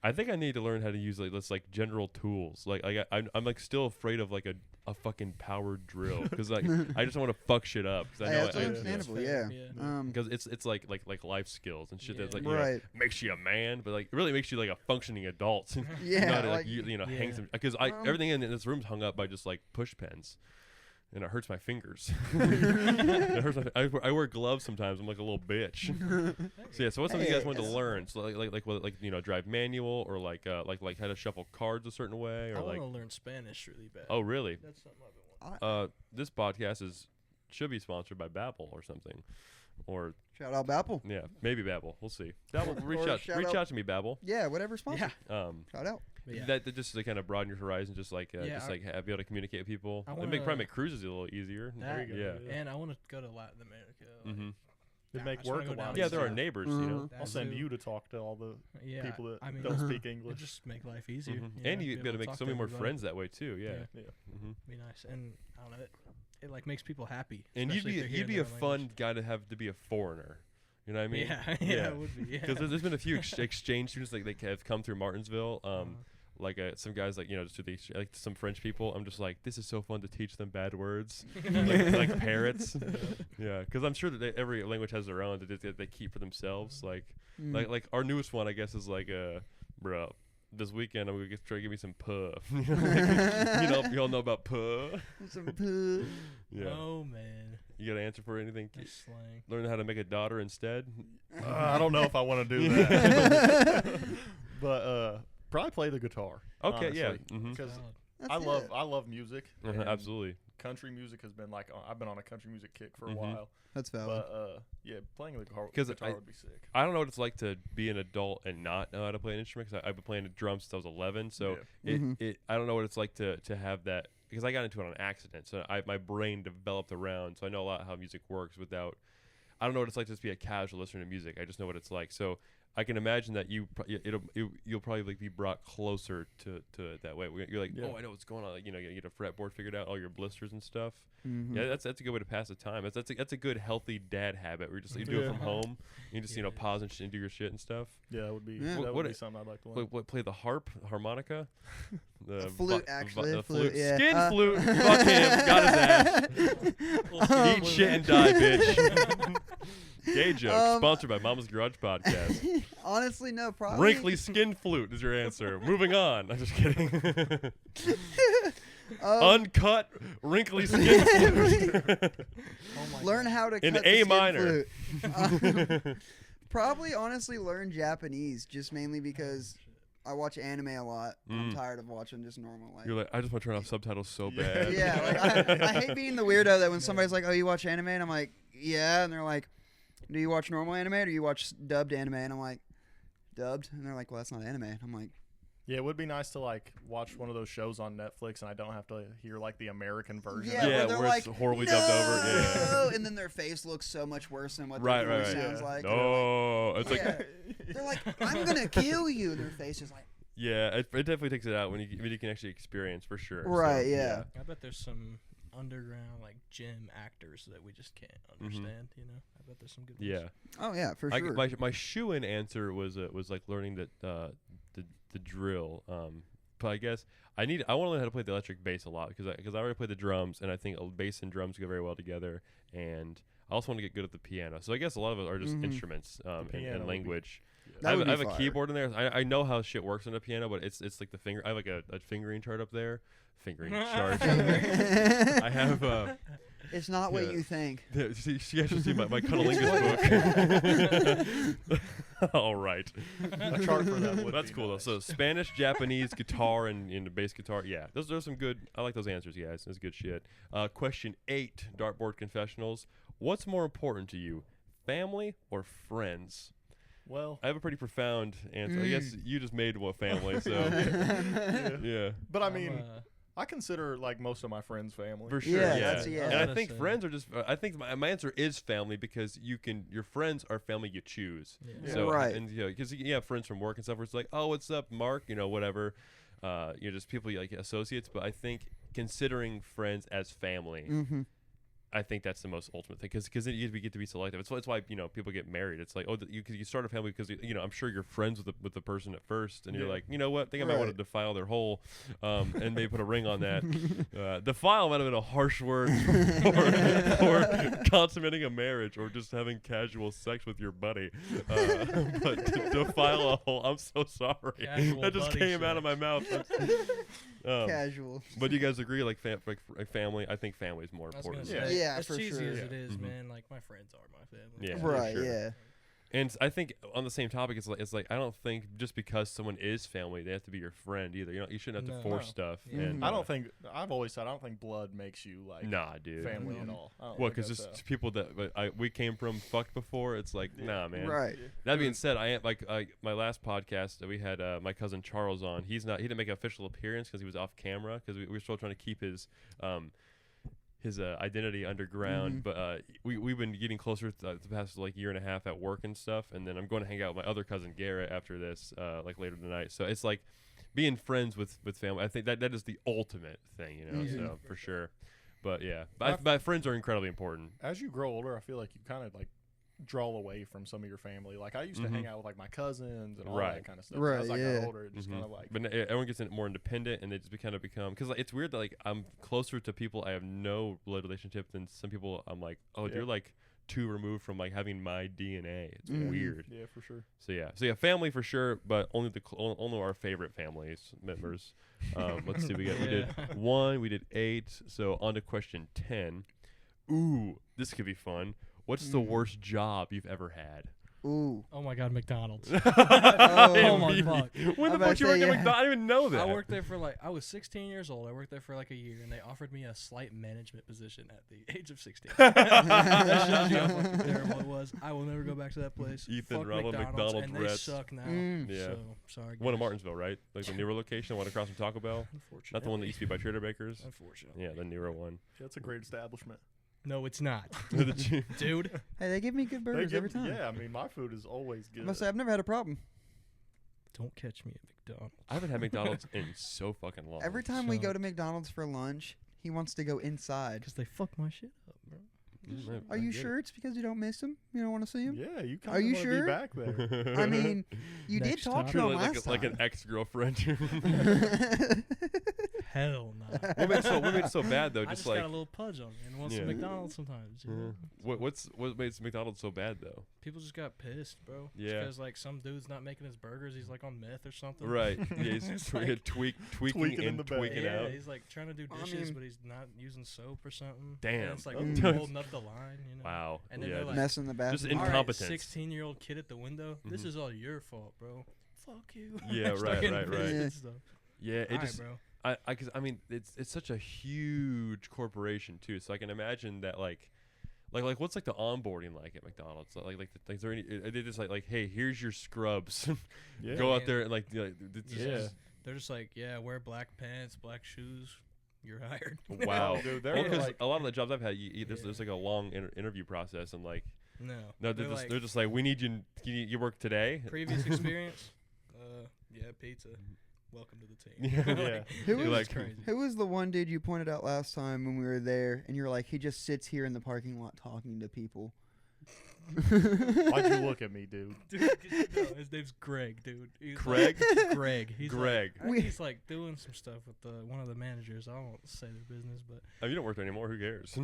I think I need to learn how to use like general tools. I'm like still afraid of like a fucking power drill because like I just want to fuck shit up. 'Cause I Hey, know that's I- understandable. fair, Yeah. yeah. because it's like life skills and shit Yeah. that's like you know, Right. makes you a man, but like it really makes you like a functioning adult. Yeah, Not like- hang Yeah. some because everything in this room's hung up by just like push pens. And it hurts my fingers. It hurts I wear gloves sometimes. I'm like a little bitch. So yeah. So what's something you guys Hey, wanted to that's- learn? So like you know drive manual or like how to shuffle cards a certain way I or want like to learn Spanish really bad. oh really? That's something I've been wanting. This podcast is should be sponsored by Babbel or something, or Shout out Babbel. yeah, maybe Babbel. We'll see. Babbel, Or reach shout out to me, Babbel. Yeah, whatever sponsor. Yeah. Shout out. But yeah. That just to kind of broaden your horizon, just like be able to communicate with people. I And wanna- probably make cruises a little easier. That- you go, Yeah. And I want to go to Latin America. Like, Mm-hmm. It'd I make just wanna work go a down lot. to Yeah, there are easier. neighbors, you know. that I'll send too. you to talk to all the Yeah, people that I mean, don't speak it English. just make life easier. Mhm. you And know, you be able to make talk so many more everybody. friends that way too. Yeah. Yeah. Yeah. Mm-hmm. Be nice, and I don't know. It like makes people happy. And especially if they're you'd be hearing a their fun language. guy to have to be a foreigner. You know what I mean? Yeah, Yeah. it would be. Yeah. Because there's been a few exchange students like they have come through Martinsville. Like some guys like just to the like some French people. I'm just like, this is so fun to teach them bad words, like parrots. Yeah, because I'm sure that every language has their own that they keep for themselves. Like our newest one, I guess, is like bro. This weekend I'm gonna try to give me some puh. Y'all know about puh. Some poo. Yeah. Oh man, You got an answer for anything? that's slang. Learn how to make a daughter instead. I don't know if I want to do that. But probably play the guitar. Okay, yeah. honestly. Mhm. Because Valid. I love music. and Absolutely. Country music has been like I've been on a country music kick for a Mhm. while. That's valid. But yeah, playing the guitar 'Cause would be sick. I don't know what it's like to be an adult and not know how to play an instrument. Because I've been playing the drums since I was 11. So I don't know what it's like to have that. Because I got into it on accident. So my brain developed around. So I know a lot how music works without. I don't know what it's like to just be a casual listener to music. I just know what it's like. So I can imagine that you'll probably like be brought closer to it that way. You're like, Yeah. oh, I know what's going on. Like, you get a fretboard figured out, all your blisters and stuff. Mhm. Yeah, that's a good way to pass the time. That's a good healthy dad habit where you do it from home. You just Yeah. pause and do your shit and stuff. Yeah, that would be Yeah. that What would be it- something I'd like to learn. Play the harmonica, the Flute, actually. the Flute, yeah. skin flute. Fuck him, got his ass. Eat shit and die, bitch. Gay joke, sponsored by Mama's Garage Podcast. Honestly, no, probably. Wrinkly skin flute is your answer. Moving on. I'm just kidding. Uncut wrinkly skin flute. Oh my Learn God. how to In cut A the skin minor. flute. Probably, honestly, learn Japanese, just mainly because I watch anime a lot. I'm tired of watching just normal. Like, You're like, I just want to turn off subtitles so Yeah. bad. yeah, like, I hate being the weirdo that when somebody's like, "Oh, you watch anime?" and I'm like, "Yeah," and they're like, "Do you watch normal anime or do you watch dubbed anime?" and I'm like, "Dubbed," and they're like, "Well, that's not anime." And I'm like, Yeah, it would be nice to like watch one of those shows on Netflix, and I don't have to hear like the American version. Yeah, Yeah, where they're where it's like, horribly "No!" dubbed over. Yeah. and then their face looks so much worse than what Right, their voice right, sounds yeah. like. No, it's like Yeah. They're like, "I'm gonna kill you," and their face is like, yeah, it definitely takes it out when you can actually experience for sure. Right, So, yeah. I bet there's some underground like gym actors that we just can't understand. You know, I bet there's some good ones. Yeah. "Oh yeah, for I, sure." my shoe-in answer was like learning that the drill. But I guess I want to learn how to play the electric bass a lot because I already play the drums and I think bass and drums go very well together. And I also want to get good at the piano. So I guess a lot of it are just instruments piano would and be- language. That I would have be a fire. keyboard in there. I know how shit works on a piano, but it's like the finger. I have like a fingering chart up there. Fingering chart. I have. It's not what Yeah. you think. She should see my cunnilingus book. All right. A chart for that would That's be cool nice. though. So Spanish, Japanese, guitar, and the bass guitar. Yeah, those are some good. I like those answers, guys. That's good shit. Question 8, Dartboard Confessionals. What's more important to you, family or friends? Well, I have a pretty profound answer. I guess you just made one family, so yeah, but I I'm, mean, I consider like most of my friends family. for sure. Yeah, Yeah, that's- yeah. and I I was think gonna friends are just. I think my answer is family because your friends are family you choose. Yeah. So Right. and because you have friends from work and stuff where it's like, oh, what's up, Mark? Whatever. Just people you like associates. But I think considering friends as family, Mm-hmm. I think that's the most ultimate thing because then you get to be selective. It's why people get married. It's like you start a family because I'm sure you're friends with the person at first, and you're Yeah. like, you know what, I think I might want to Right. defile their hole, and maybe put a ring on that. Defile might have been a harsh word for consummating a marriage or just having casual sex with your buddy. But to defile a hole, I'm so sorry. Casual That just buddy came out of my sex. mouth. Casual. But you guys agree, like family? I think family is more I was gonna important. say, Yeah, as for cheesy sure. as it is, Mhm. man, like my friends are my family. Yeah. Right, sure. yeah. And I think on the same topic, it's like I don't think just because someone is family, they have to be your friend either. You shouldn't have to force stuff. Yeah. And I don't think I've always said I don't think blood makes you like nah, dude. family at all. I don't Well, think because that's just people that we came from fucked before. It's like nah, man. Right. That being said, I am like my last podcast that we had my cousin Charles on. He didn't make an official appearance because he was off camera because we were still trying to keep his identity underground, but we've been getting closer to the past like year and a half at work and stuff, and then I'm going to hang out with my other cousin Garrett after this like later tonight. So it's like being friends with family. I think that is the ultimate thing, so for sure. But yeah, but friends are incredibly important. As you grow older, I feel like you kind of like draw away from some of your family. Like I used to hang out with like my cousins and all that kind of stuff. Right, As I got older, it just kind of like. But everyone gets more independent, and they just kind of become because like, it's weird that like I'm closer to people I have no blood relationship than some people. I'm like, oh, you're like too removed from like having my DNA. It's weird. Yeah, for sure. So yeah, family for sure, but only only our favorite families members. Let's see, we did 1, we did 8. So on to question 10. Ooh, this could be fun. What's the worst job you've ever had? Ooh. Oh my God, McDonald's. Oh my fuck. When the fuck you work at McDonald's? I didn't even know that. I worked there for I was 16 years old. I worked there for like a year, and they offered me a slight management position at the age of 16. That shows you how fucking terrible it was. I will never go back to that place. Ethan, Fuck Ronald, McDonald's, and they RETZ. suck now. Yeah. So, sorry, One in guys. Martinsville, right? Like the newer location, one across from Taco Bell. Unfortunately. Not the one that used to be by Trader Baker's. Unfortunately. Yeah, the newer one. Yeah, it's a great establishment. No, it's not. The Dude. Hey, they give me good burgers every time. Yeah, I mean my food is always good. I must say, I've never had a problem. Don't catch me at McDonald's. I haven't had McDonald's in so fucking long. Every time we go So- to McDonald's for lunch, he wants to go inside. Because they fuck my shit up, bro. Are you sure it's because you don't miss him? You don't want to see him? Yeah, you Are kind you of sure? be back there. I mean, you did Next talk to topic. him like, last like time. an ex-girlfriend. Hell no. What made it so bad though? I Just just like got a little pudge on me and want some Yeah. McDonald's sometimes. You know? what made McDonald's so bad though? People just got pissed, bro. Yeah. Because like some dude's not making his burgers. He's like on meth or something. Right. Yeah, he's It's tweaking Tweaking in and the bag. tweaking Yeah, out. he's like trying to do I dishes, mean- but he's not using soap or something. Damn. And it's like Oh. holding up the line, you know. Wow. And then yeah. they're like, Messing the bathroom. Just All right, incompetence. 16-year-old kid at the window. This is all your fault, bro. Fuck you. Yeah, Start right, getting right, pissed right. and stuff. Yeah, it All right, just bro. cause I mean it's such a huge corporation too, so I can imagine that like what's like the onboarding like at McDonald's? Like is there any? They just like hey, here's your scrubs. Yeah. Go out Man. there and like Yeah. They're just like, yeah, wear black pants, black shoes. You're hired. Wow, Dude, they're well, because like- a lot of the jobs I've had, there's Yeah. like a long interview process, and like No. no, They're they're just like we need you. You work today. previous experience. Yeah, pizza. Welcome to the team. Yeah. Yeah. Who You're was, like- crazy. who was the one dude you pointed out last time when we were there, and you're like, he just sits here in the parking lot talking to people? Why'd you look at me, dude? Dude, no, his name's Greg, dude. He's Craig? Like, Greg. He's Greg. Like, I think he's like doing some stuff with one of the managers. I won't say their business, but Oh, you don't work there anymore. Who cares?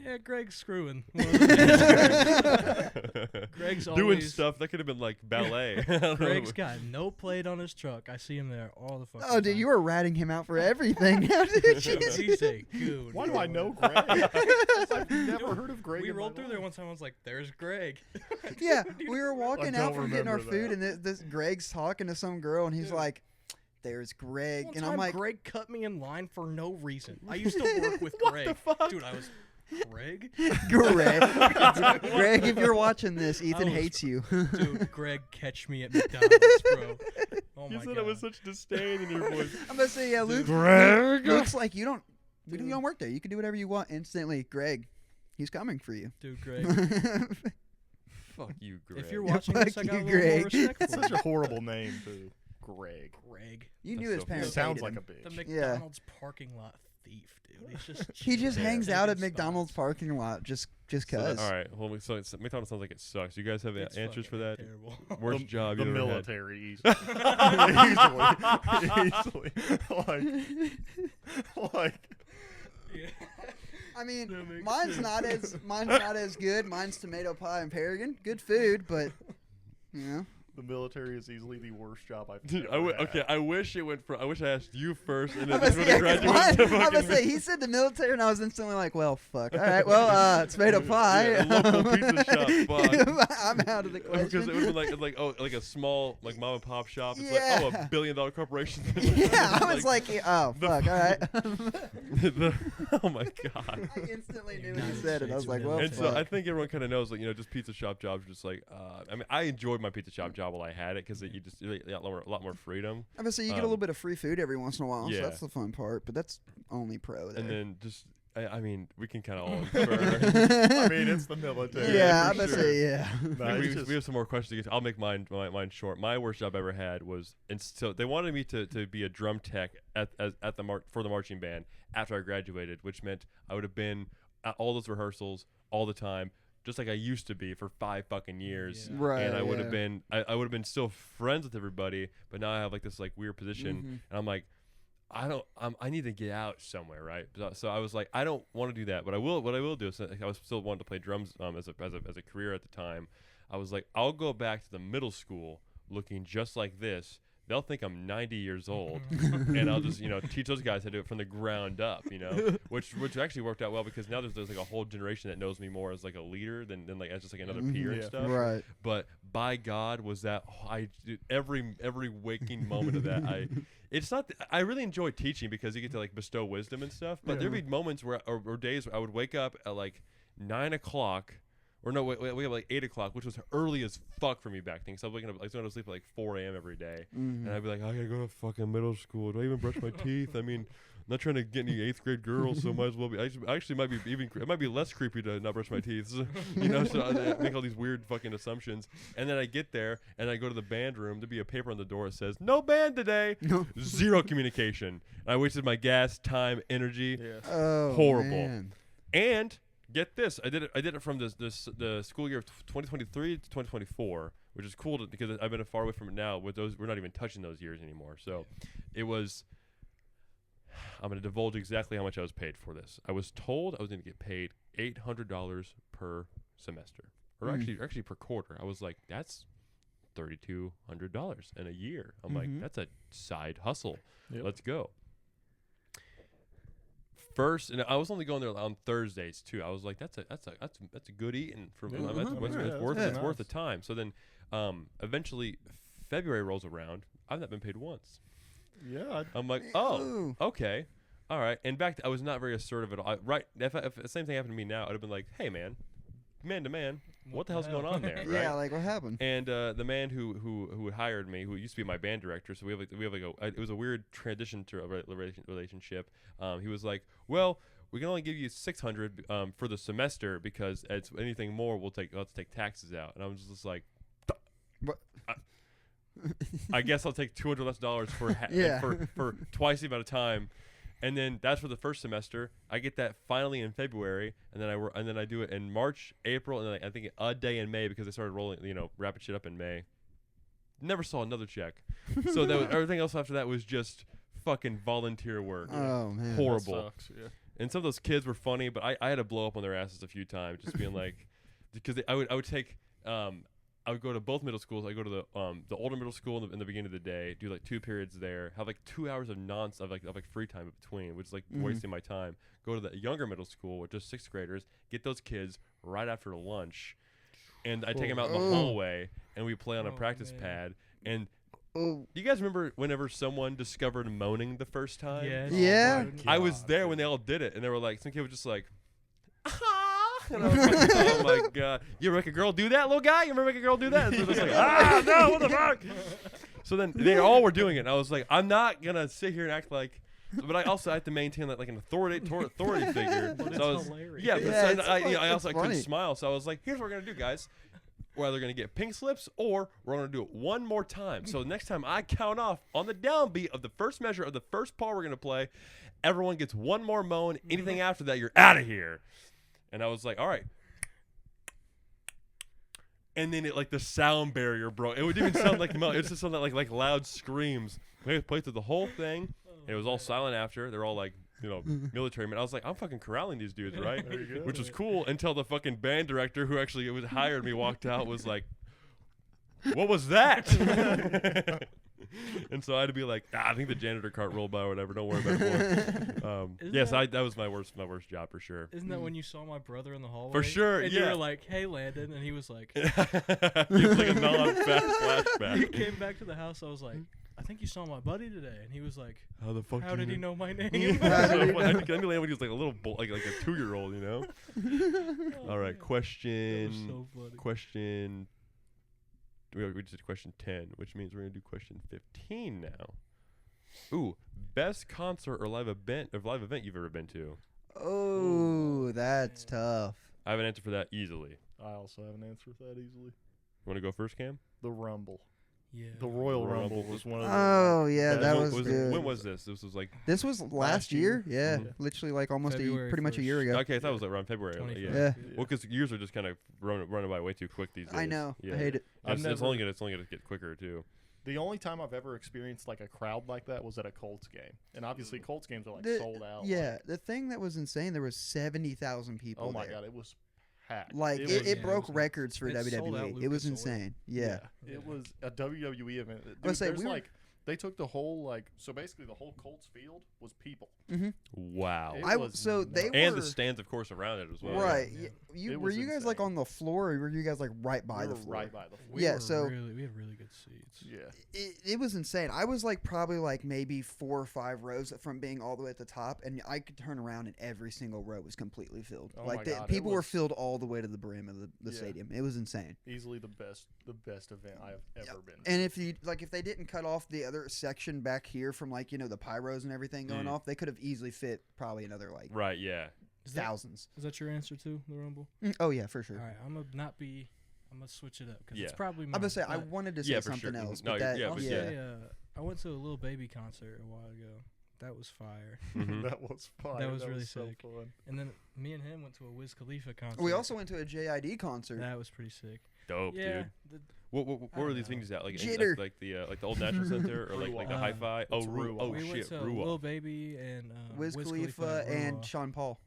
yeah, Greg's screwing. One of the managers. Greg's Doing always, stuff that could have been like ballet. Greg's got no plate on his truck. I see him there all the fucking Oh, dude, time. you were ratting him out for everything now, dude. Dude, Jesus. he's a goon. Why do I bro. know Greg? I've never Dude, heard of Greg. We in my rolled through there life. one time. I was like, "There's Greg." Yeah, we were walking out don't from getting our remember food, and this Greg's talking to some girl, and he's Dude. like, "There's Greg," One and time I'm like, Greg cut me in line for no reason. I used to work with What Greg. the fuck? Dude, I was Greg. "Greg, Greg, if you're watching this, Ethan was- hates you." Dude, Greg, catch me at McDonald's, bro. Oh You my said god. it with such disdain in your voice. I'm gonna say, yeah, Luke. Greg. Luke's like, you don't work there. You can do whatever you want. Instantly, Greg, he's coming for you. Dude, Greg. Fuck you, Greg. If you're Yeah, watching this, I fuck got a you, little more Greg. respect That's for such you. a horrible name, too. Greg. Greg. You That's knew his so parents. Sounds hated like him. a The bitch. McDonald's parking lot thief, dude. He's just He just Yeah. hangs out at taking McDonald's spots. parking lot just So cause. all right. Well, so McDonald's sounds like it sucks. You guys have It's answers for fucking that? Terrible. Worst job The you ever had? military, easily. easily. Like, Yeah. I mean, That makes mine's not as good. Mine's tomato pie and Paragon. Good food, but you know, The military is easily the worst job I've Dude, ever had. okay, I wish it went from. I wish I asked you first, and I'm then gonna this would say, have graduated to I'm gonna fucking say he said the military, and I was instantly like, well, fuck. All right, well, tomato pie. Yeah, a local pizza shop. Fuck. I'm out of the question. Because it would have been like a small like mom and pop shop. It's Yeah. like $1 billion corporation. Yeah, I was like, oh, the- fuck, all right. Oh my god. I instantly knew when United you said it. I was States like, of well, And so fuck. I think everyone kind of knows, like, just pizza shop jobs are just like, I mean, I enjoyed my pizza shop job while I had it because you just a lot more freedom. Obviously, you get a little bit of free food every once in a while, yeah. so that's the fun part. But that's only pro there. And then just, I mean, we can kind of all infer. I mean, it's the military. yeah, for I'm gonna sure. say yeah. No, Like, it's just- we have some more questions to get to. I'll make mine short. My worst job I ever had was, and so they wanted me to be a drum tech for the marching band after I graduated, which meant I would have been at all those rehearsals all the time, just like I used to be for 5 fucking years. Yeah. Right. And I would have yeah. been, I would have been still friends with everybody, but now I have like this like weird position, Mhm. and I'm like, I need to get out somewhere, right? So I was like, I don't want to do that, but what I will do is, I was still wanting to play drums as a career at the time. I was like, I'll go back to the middle school looking just like this. They'll think I'm 90 years old, and I'll just teach those guys how to do it from the ground up, which actually worked out well because now there's like a whole generation that knows me more as like a leader than like as just like another peer and Yeah. stuff. Right. But by God, was that every waking moment of that it's not I really enjoy teaching because you get to like bestow wisdom and stuff. But there'd be moments where or days where I would wake up at like 9 o'clock. Or no, wake up like 8 o'clock, which was early as fuck for me back then. So I was waking up, going to sleep at like 4 a.m. every day. Mhm. And I'd be like, I gotta go to fucking middle school. Do I even brush my teeth? I mean, I'm not trying to get any 8th grade girls, so might as well be. I actually might be it might be less creepy to not brush my teeth. So I make all these weird fucking assumptions. And then I get there and I go to the band room. There'd be a paper on the door that says, no band today. No. Zero communication. I wasted my gas, time, energy. Yeah. Oh, Horrible. man. And get this, I did it from the school year of 2023 to 2024, which is cool because I've been far away from it now. With those, we're not even touching those years anymore. So, it was. I'm going to divulge exactly how much I was paid for this. I was told I was going to get paid $800 per semester, or actually per quarter. I was like, that's $3,200 in a year. I'm like, that's a side hustle. Yep. Let's go. First, and I was only going there on Thursdays too. I was like, that's a good eating for Yeah. it's worth the time. So then, eventually, February rolls around. I've not been paid once. Yeah. I'm like, Ooh. oh, okay, all right. And I was not very assertive at all. If the same thing happened to me now, I'd have been like, hey man to man, what the hell's going on there? Right? Yeah, like what happened? And the man who hired me, who used to be my band director, so we have it was a weird transition to a relationship. He was like, well, we can only give you $600 for the semester because it's anything more we'll have to take taxes out. And I was just like, What? I guess I'll take $200 less for Yeah. for twice the amount of time. And then that's for the first semester. I get that finally in February, and then I do it in March, April, and then I think a day in May because they started rolling, wrapping shit up in May. Never saw another check. So everything else after that was just fucking volunteer work. Oh man. Horrible. That sucks, yeah. And some of those kids were funny, but I had to blow up on their asses a few times, just being like, because I would take I would go to both middle schools. I go to the older middle school in the beginning of the day, do like 2 periods there, have like 2 hours of like free time in between, which is like wasting my time. Go to the younger middle school with just 6th graders, get those kids right after lunch, and I take them out in the hallway and we play on a practice pad. And Oh. do you guys remember whenever someone discovered moaning the first time? Yes. Yeah. I was there when they all did it, and they were like, some kid was just like, and I was like, oh my god, you ever make a girl do that, little guy? You ever make a girl do that? And so it was like, no, what the fuck? So then they all were doing it, and I was like, I'm not gonna sit here and act like, but I also have to maintain like an authority figure. But So I it's was, hilarious. yeah, but Yeah, so it's I also it's couldn't funny. smile, so I was like, here's what we're gonna do, guys. We're either going to get pink slips or we're going to do it one more time. So next time I count off on the downbeat of the first measure of the first part we're going to play, everyone gets one more moan. Anything after that, you're out of here. And I was like, all right. And then the sound barrier broke. It would even sound like it just sounded like loud screams. We played through the whole thing. It was all silent after. They're all like, military men. I was like, I'm fucking corralling these dudes, right? There you go. Which was cool until the fucking band director who actually hired me walked out, was like, what was that? And so I had to be like, I think the janitor cart rolled by or whatever. Don't worry about it more. Yes, that was my worst job for sure. Isn't that when you saw my brother in the hallway? For sure, and yeah. you were like, "Hey, Landon," and he was like, It's like a non-fast he flashback. came back to the house. I was like, "I think you saw my buddy today," and he was like, How the fuck? "How did he know my name?" I knew Landon when he was like a little like a 2-year-old, you know. All right, That was question. so funny. Question. We just did question 10, which means we're gonna do question 15 now. Ooh, best concert or live event you've ever been to. Oh, that's tough. I have an answer for that easily. I also have an answer for that easily. You want to go first, Cam? The Rumble. Yeah. The Royal Royal Rumble Rumble was one of the. Oh yeah, best- that When was good. When was this? This was like. This was last year. Yeah, Mhm. literally like almost February pretty much a year 1st. ago. Okay, I thought it was like around February. Yeah. 21st. Yeah. Well, because years are just kind of running by way too quick these days. I know. Yeah. I hate it. I've It's only gonna get quicker too. The only time I've ever experienced like a crowd like that was at a Colts game, and obviously Colts games are like sold out. Yeah, the thing that was insane, there was 70,000 people. Oh my there. god, it was packed. Like was- it yeah, broke it was- records for it sold out WWE. It was Lucas Oil. insane. Yeah. It was a WWE event. Dude, I would say there's we were- like they took the whole so basically the whole Colts field was people. Wow. It I was so they nuts. And were the stands, of course, around it as well. right. Yeah. You It were was you guys like insane. on the floor, or were you guys like right by We the were floor? right by the floor. We Yeah, were so- we had really good seats. Yeah. It was insane. I was like probably like maybe 4 or 5 rows from being all the way at the top, and I could turn around and every single row was completely filled. Oh like my God, it people were was- filled all the way to the brim of the Yeah. stadium. It was insane. Easily the best event I have ever been to. And if you like, if they didn't cut off the other section back here from like the pyros and everything going off, they could have easily fit probably another like Right. Yeah. Is that, thousands. is that your answer to the Rumble? Oh yeah, for sure. All right, I'm gonna switch it up because Yeah. it's probably. I'm gonna say I but wanted to say Yeah, for something sure. else, No, but that yeah, I'll but say, I went to a Little Baby concert a while ago. That was fire. Mhm. That was fun. That was really so sick. fun. And then me and him went to a Wiz Khalifa concert. we also went to a JID concert. That was pretty sick. Dope, Yeah. dude. What I were don't these know. things at? Like Jitter. like the old National Center or like the Ruah. Hi-Fi? Oh, It's Ruah. oh we shit, went to Ruah. Lil Baby and Wiz Khalifa and Ruah. Sean Paul.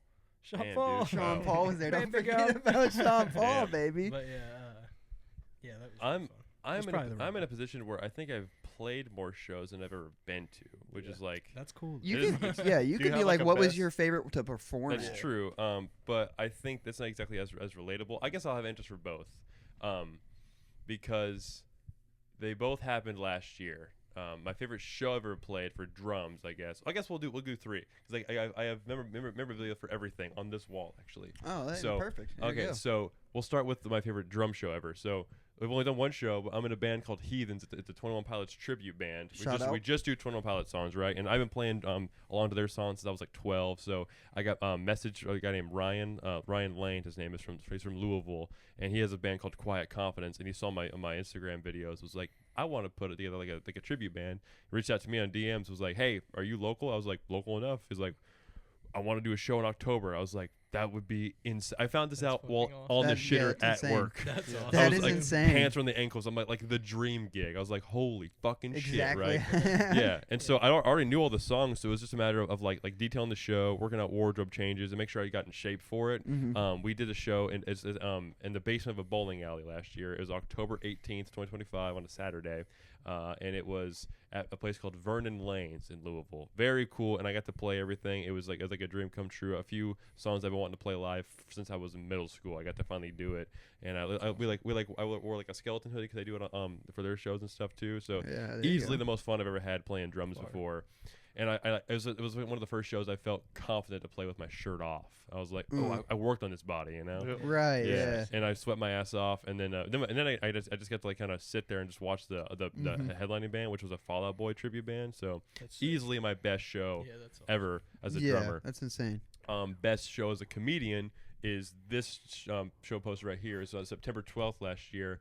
Sean Man, Paul. dude. Sean Wow. Paul was there. Don't Baby forget girl. about Sean Paul, Damn. baby. But yeah, that was I'm- really fun. I'm It's in probably the I'm in a Rumble. position where I think I've played more shows than I've ever been to, which is like That's cool. You It is could, good. yeah, you Do you could be have, like, like, a what was best- your favorite to perform that's at? true. But I think that's not exactly as relatable. I guess I'll have interest for both, because they both happened last year. My favorite show I've ever played for drums, I guess. We'll do 3 because I have memorabilia for everything on this wall actually. Oh, that's So, perfect. There you Okay, go. so we'll start with my favorite drum show ever. So we've only done one show, but I'm in a band called Heathens. It's a 21 Pilots tribute band. We just do 21 Pilots songs, right? And I've been playing along to their songs since I was like 12. So I got message a guy named Ryan Lane. His name is he's from Louisville, and he has a band called Quiet Confidence. And he saw my Instagram videos. Was like, I want to put it together like a tribute band. He reached out to me on DMs. Was like, hey, are you local? I was like, local enough. He's like, I want to do a show in October. I was like, that would be insane. I found this That's out while fucking on the That- yeah, shitter it's at insane. work. That's awesome. That I was is like, insane. Pants around the ankles. I'm like the dream gig. I was like, holy fucking Exactly. shit, right? Yeah. And so I already knew all the songs, so it was just a matter of like detailing the show, working out wardrobe changes, and make sure I got in shape for it. Mhm. We did a show in the basement of a bowling alley last year. It was October 18th, 2025, on a Saturday, and it was at a place called Vernon Lanes in Louisville. Very cool, and I got to play everything. It was like a dream come true. A few songs I've been wanting to play live since I was in middle school. I got to finally do it, and I wore like a skeleton hoodie because I do it for their shows and stuff too. So Yeah, there you easily go. the most fun I've ever had playing drums before. And it was one of the first shows I felt confident to play with my shirt off. I was like, I worked on this body, you know. Yeah. Right. Yeah. And I sweat my ass off, and then I just got to like kind of sit there and just watch the headlining band, which was a Fall Out Boy tribute band. So That's sick. easily my best show Yeah, that's awesome. ever as a Yeah, drummer. that's insane. Best show as a comedian is this show poster right here. So September 12th last year.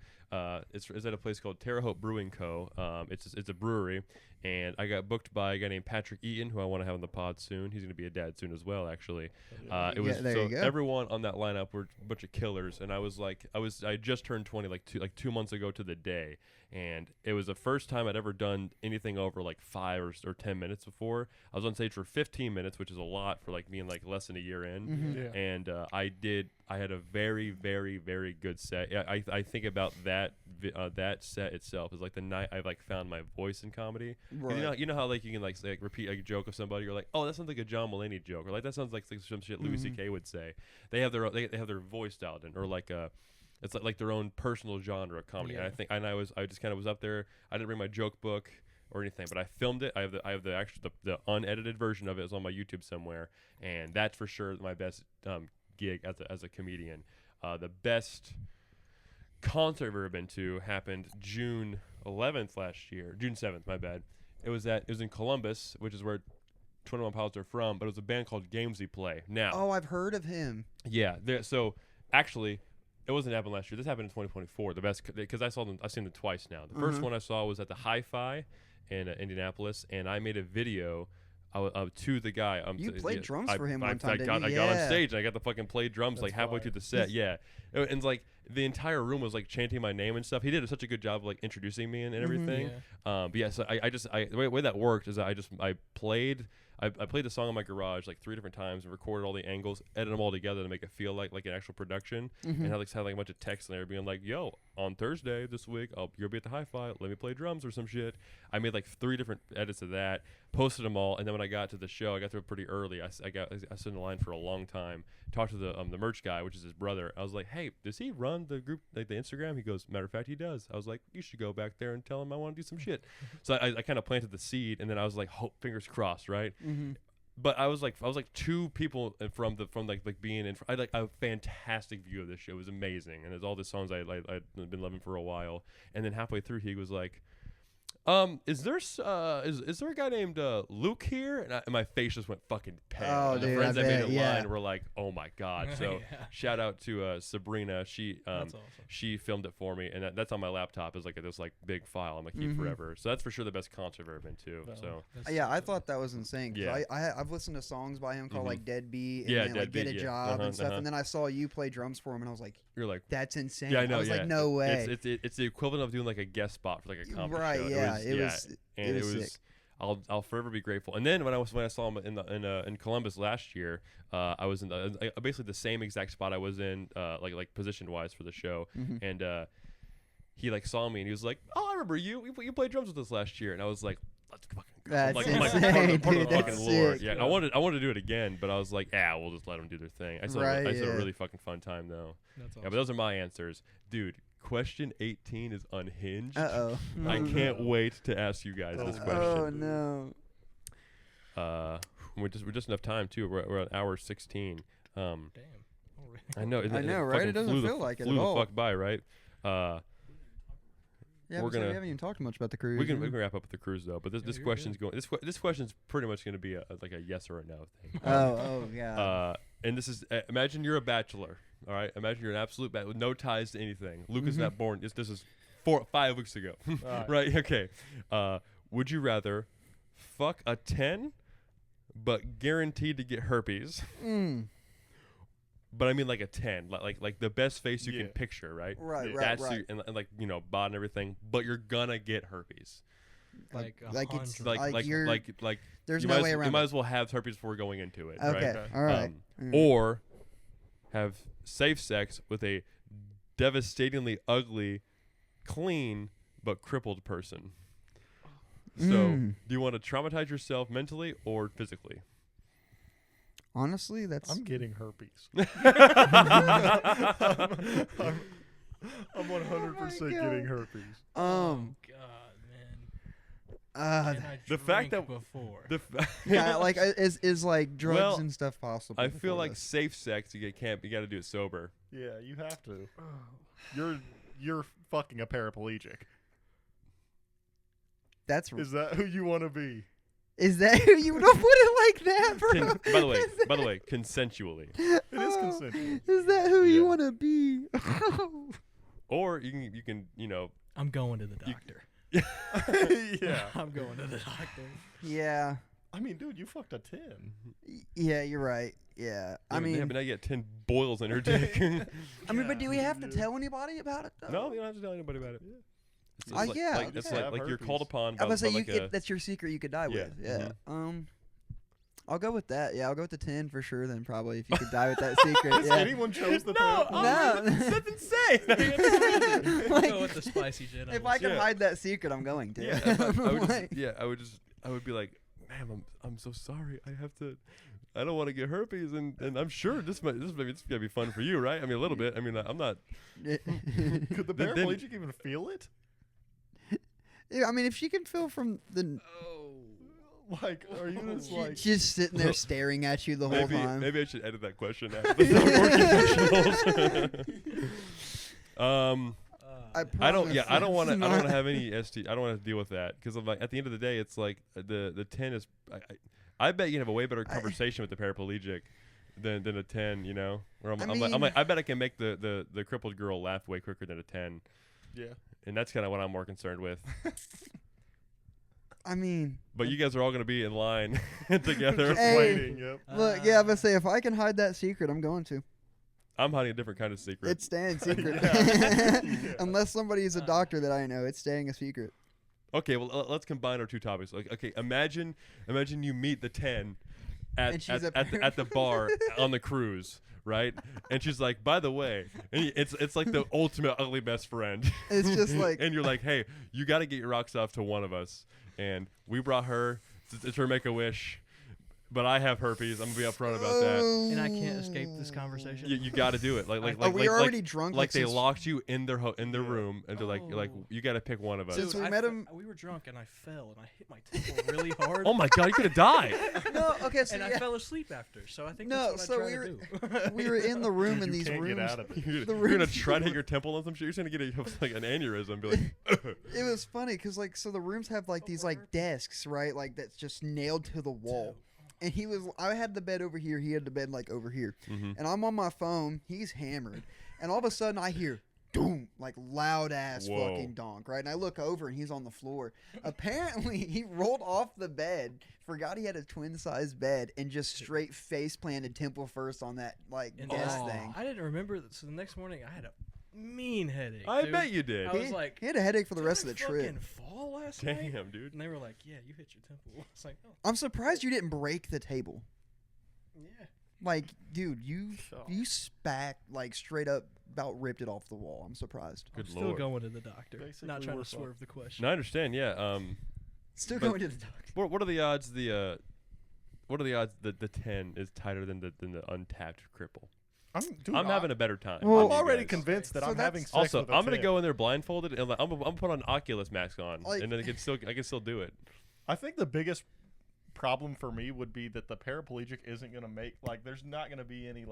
It's at a place called Terre Haute Brewing Co. It's a brewery, and I got booked by a guy named Patrick Eaton, who I want to have on the pod soon. He's going to be a dad soon as well, actually. It was there so you go. everyone on that lineup were a bunch of killers, and I just turned 20 like 2 months ago to the day, and it was the first time I'd ever done anything over like 5 or 10 minutes before. I was on stage for 15 minutes, which is a lot for like being like less than a year in. Mhm. Yeah. And I I had a very, very, very good set. Yeah, I think about that set itself is like the night I like found my voice in comedy. 'Cause Right. You know how like you can like say, like repeat a joke of somebody, you're like, oh, that sounds like a John Mulaney joke, or like that sounds like some shit Louis C.K. would say. They have their voice dialed in, or like it's like their own personal genre of comedy. Yeah. And I just kind of was up there. I didn't bring my joke book or anything, but I filmed it. I have the actual the unedited version of it is on my YouTube somewhere, and that's for sure my best gig as a comedian. The best concert I've ever been to happened June 11th last year. June 7th, my bad. It was in Columbus, which is where 21 Pilots are from, but it was a band called Gamesy Play. Now, Oh, I've heard of him. yeah, so actually, it wasn't happened last year. This happened in 2024. The best, because I've seen them twice now. The first one I saw was at the Hi-Fi in Indianapolis, and I made a video to the guy. You played drums for him one time, I didn't you? got on Yeah. stage and I got to fucking play drums like That's halfway fire. through the set. Yeah, and it's like the entire room was like chanting my name and stuff. He did such a good job of like introducing me and everything. Yeah. But yeah, so the way that worked is I played the song in my garage like 3 different times and recorded all the angles, edited them all together to make it feel like an actual production. And had like a bunch of text in there being like, "Yo, on Thursday this week, you'll be at the Hi-Fi. Let me play drums or some shit." I made like 3 different edits of that, posted them all, and then when I got to the show, I got there pretty early. I stood in the line for a long time. Talked to the merch guy, which is his brother. I was like, "Hey, does he run the group, like the Instagram?" He goes, "Matter of fact, he does." I was like, "You should go back there and tell him I want to do some shit." So I kind of planted the seed, and then I was like, "Hope, fingers crossed, right?" But I was like 2 people from being in. I had like a fantastic view of this show. It was amazing, and there's all the songs I'd been loving for a while. And then halfway through, he was like, is there a guy named Luke here?" And my face just went fucking pale. Oh, And the dude, friends I that made bet, it yeah. line were like, "Oh my god!" So Yeah. shout out to Sabrina. She That's awesome. she filmed it for me, and that's on my laptop. Is like this like big file I'm gonna keep forever. So that's for sure the best concert I've ever been to. No. So That's Yeah, so I sick. thought that was insane. 'Cause Yeah. I've listened to songs by him called like Deadbeat and Yeah, then, like Get a Deadbeat, yeah. Job and stuff. Uh-huh. And then I saw you play drums for him, and I was like, you're like, "That's insane." yeah, I know. was yeah. like, "No way." It's the equivalent of doing like a guest spot for like a comedy Right? show. Yeah, it was. And It was sick. I'll forever be grateful. And then when I saw him in Columbus last year, I was in basically the same exact spot I was in, like position wise for the show, and he like saw me and he was like, "Oh, I remember you. You played drums with us last year," and I was like, "Let's fucking go." That's like, insane, part of dude. the That's fucking lore. sick. Yeah, I wanted to do it again, but I was like, "Yeah, we'll just let them do their thing." I still had Right, a yeah. really fucking fun time though. That's Yeah, awesome. but those are my answers, dude. Question 18 is unhinged. Uh-oh. I can't wait to ask you guys this question. Oh no. We're just enough time too. We're at hour 16. Damn. Already. I know. I know, right? fucking It doesn't flew the feel like it flew at the all. fuck by, right? Yeah, We're we gonna- haven't even talked much about the cruise. we can wrap up with the cruise though. But Yeah, this you're question's going. This question's pretty much going to be like a yes or a no thing. Oh yeah. And this is imagine you're a bachelor. All right. Imagine you're an absolute bachelor with no ties to anything. Luke is not born. This is 5 weeks ago. Alright. Right. Okay. Would you rather fuck a 10, but guaranteed to get herpes? But I mean like a 10, like the best face you can Yeah. picture, right? Right, Yeah. right, That's right. and like bod and everything, but you're gonna get herpes. Like Like it's 100. like you're. Like There's you no might way as, around you might it. as well have herpes before going into it, Okay, right? all right. Or have safe sex with a devastatingly ugly, clean but crippled person. So, do you want to traumatize yourself mentally or physically? Honestly, that's. I'm getting herpes. I'm 100% getting herpes. Oh God, man. Can I the fact drink that- before. yeah, like is like drugs Well, and stuff possible? I feel before like this? safe sex you got to do it sober. Yeah, you have to. You're fucking a paraplegic. That's Is that who you want to be? is that you don't put it like that, bro? By the way, consensually. It is consensual. Is that who Yeah. you want to be? Or you can I'm going to the doctor. Yeah. I'm going to the doctor. yeah, I mean, dude, you fucked a 10. yeah, you're right. Yeah, I yeah, mean, but now you get 10 boils in her dick. but do we have to Yeah. tell anybody about it? Though? No, you don't have to tell anybody about it. It's yeah, it's okay. like you're Herpes. called upon I by, was by say like that's your secret you could die Yeah, with. Yeah. I'll go with that. Yeah, I'll go with the 10 for sure. Then probably if you could die with that secret. Has Yeah. anyone chose the No, paraplegic? that's insane. I'll go with the spicy gin. If I can Yeah. hide that secret, I'm going to. Yeah, I would Like- I would be like, ma'am, I'm so sorry. I don't want to get herpes, and I'm sure this gonna be fun for you, right? I mean, a little bit. I mean, I'm not. Could the Then- paraplegic even feel it? Yeah, I mean, if she can feel from the Like, are you just like? she's sitting there staring at you the whole time. Maybe I should edit that question out. That's not more professionals. I don't. Yeah, I don't want to. I don't want to have any ST. I don't want to deal with that because like at the end of the day, it's like the 10 is. I bet you can have a way better conversation with the paraplegic than a 10. You know, where I'm like, I bet I can make the crippled girl laugh way quicker than a 10. Yeah. And that's kind of what I'm more concerned with. I mean, But you guys are all going to be in line together. Hey. Waiting. Yep. look, yeah, but say if I can hide that secret, I'm going to. I'm hiding a different kind of secret. It's staying secret. Yeah. Unless somebody is a doctor that I know, it's staying a secret. Okay, well, let's combine our two topics. Like, okay, imagine you meet the 10 And she's at the bar on the cruise, right? And she's like, by the way, and it's like the ultimate ugly best friend. It's just like, And you're like, hey, you got to get your rocks off to one of us. And we brought her. It's her Make-A-Wish. But I have herpes. I'm gonna be upfront about that. And I can't escape this conversation. You got to do it. Like Are we already drunk? Like they since- locked you in their room, and they're like Oh. you got to pick one of us. Since we I met fe- him- we were drunk and I fell and I hit my temple really hard. Oh my god, you could have died. No, okay, so and I yeah, fell asleep after. So I think No, that's so what I we tried were- to do. we were in the room Dude, in you these can't rooms. get out of it. You're The gonna rooms- try to hit your temple on some shit. You're just gonna get like an aneurysm. And be like, It was funny because like so the rooms have like these like desks, right? Like that's just nailed to the wall. And I had the bed over here, he had the bed like over here. Mhm. And I'm on my phone, he's hammered. And all of a sudden I hear doom, like loud ass Whoa. fucking donk, right? And I look over and he's on the floor. Apparently he rolled off the bed, forgot he had a twin size bed, and just straight face planted temple first on that like And desk I- thing. I didn't remember. So the next morning I had a mean headache. I dude. bet you did. I was like, He had a headache for the "Did rest I of the trip. fucking fall last night? Damn, dude. And they were like, yeah, you hit your temple. I was like, oh, I'm surprised you didn't break the table. yeah. Like, dude, you Oh. spat like straight up about ripped it off the wall. I'm surprised. Good I'm still lord. going to the doctor. Basically, Not trying we're to swerve the question. No, I understand. Yeah. Still But- going to the doctor. What are the odds? What are the odds that the 10 is tighter than the untapped cripple? I'm having a better time. Well, than I'm you already guys. convinced that So I'm having that's- sex Also, with a I'm gonna 10. go in there blindfolded and like, I'm gonna put an Oculus mask on, Like- and then I can still do it. I think the biggest problem for me would be that the paraplegic isn't gonna make there's not gonna be any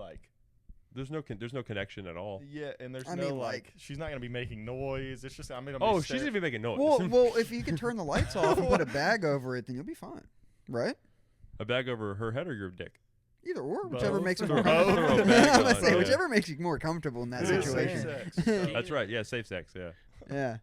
There's no connection at all. and there's I no mean, like- she's not gonna be making noise. It's just I'm gonna Oh, be she's gonna be making noise. Well, if you can turn the lights off and put a bag over it, then you'll be fine, right? A bag over her head or your dick? Either or, Both. whichever makes you Throw more a comfortable. bag on, I'm gonna say yeah. whichever makes you more comfortable in that Yeah, situation. safe sex. That's right. Yeah, safe sex. Yeah. Yeah.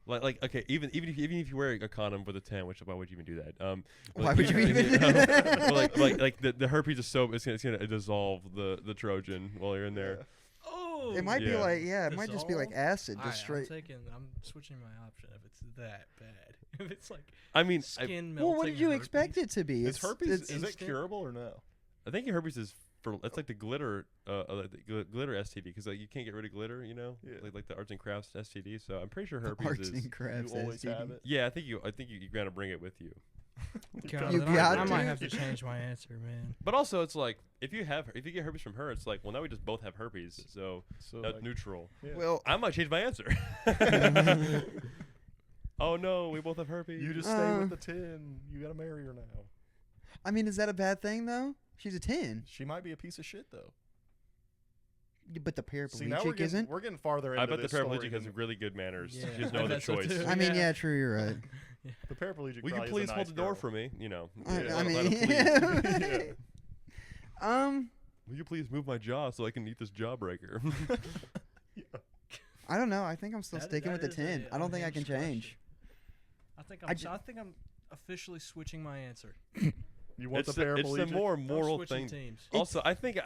Like okay, even if you wear a condom with a 10, which why would you even do that? Why would you even? well, like the herpes is so it's gonna dissolve the Trojan while you're in there. Oh, It might be Yeah. like it might just be like Dissolve? acid, Alright, just straight. I'm switching my option if it's that bad. If it's like I mean, skin melting. Well, what did you herpes. expect it to be? Is herpes is it instant. curable or no? I think your herpes is it's like the glitter glitter STD because like you can't get rid of glitter, you know, Yeah. like the arts and crafts STD. So I'm pretty sure The herpes arts is. and crafts. You always STD. have it. Yeah, I think you gotta bring it with you. God, You then got I to. might have to change my answer, man. But also, it's like if you get herpes from her, it's like well now we just both have herpes, so So that's neutral. yeah. Well, I might change my answer. Oh no, we both have herpes. you just stay with the 10. You gotta marry her now. I mean, is that a bad thing though? She's a 10, She might be a piece of shit though. but the See, now we're paraplegic getting, isn't. we're getting farther into I bet the this story paraplegic has than- really good manners. Yeah, She has no I other bet so choice. too. I mean, Yeah. yeah, true. You're right. The paraplegic. Will you probably is a please nice hold the door girl. for me? You know. I let mean, him please. Will you please move my jaw so I can eat this jawbreaker? I don't know. I think I'm still That- sticking with that the is a 10. I don't think I can unhinged change. I think I'm officially switching my answer. You want it's the paraplegic? it's the more I'm moral switching thing. teams. Also, I think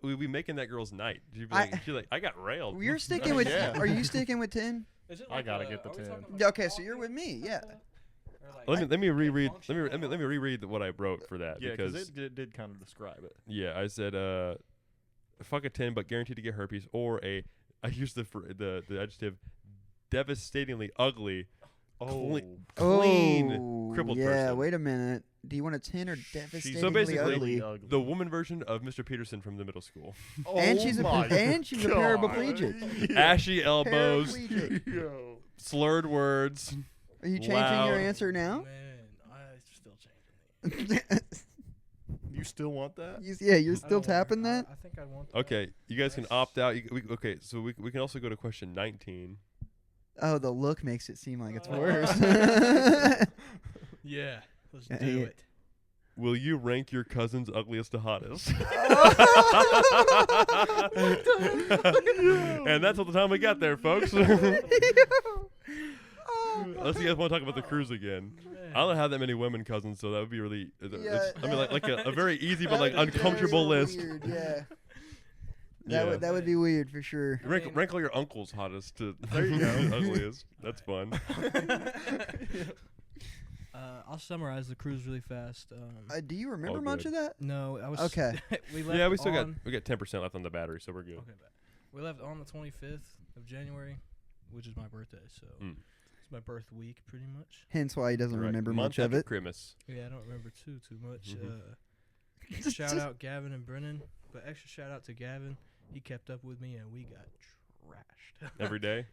we'd be making that girl's night. She'd be like, I got railed. You're sticking with. Yeah. Are you sticking with 10? Is it I gotta get the are we 10. talking about Yeah, okay, so coffee you're with me, type yeah. of- Let me reread. Let me reread what I wrote for that Yeah, because it did kind of describe it. yeah, I said fuck a 10, but guaranteed to get herpes, or I used the adjective devastatingly ugly, clean, crippled yeah, person. wait a minute. Do you want a 10 or devastatingly So basically, ugly? the woman version of Mr. Peterson from the middle school. And she's a paraplegic. Ashy elbows, Paraplegic. Yo. slurred words. Are you changing Loud. your answer now? Man, I still changing You still want that? Yeah, you're it. still tapping that? I think I want that. Okay, you guys can opt out. Okay, so we can also go to question 19. Oh, the look makes it seem like it's Oh. worse. Yeah, let's Yeah, do yeah. it. Will you rank your cousins ugliest to hottest? And that's all the time we got there, folks. Unless you guys want to talk about the cruise again. I don't have that many women cousins, so that would be really. Yeah, I mean, like a very easy but like That would be uncomfortable very list. weird, yeah. Yeah. That would be weird for sure. Rank all your uncles hottest to There you go. ugliest. That's fun. I'll summarize the cruise really fast. Do you remember All much good. of that? No, I was Okay. we left Yeah, we still got on, 10% left on the battery, so we're good. Okay, we left on the 25th of January, which is my birthday. So it's my birth week, pretty much. Hence why he doesn't Correct. remember Month much of after it. Christmas. Yeah, I don't remember too much. Mhm. Shout out Gavin and Brennan, but extra shout out to Gavin. He kept up with me, and we got trashed Every day.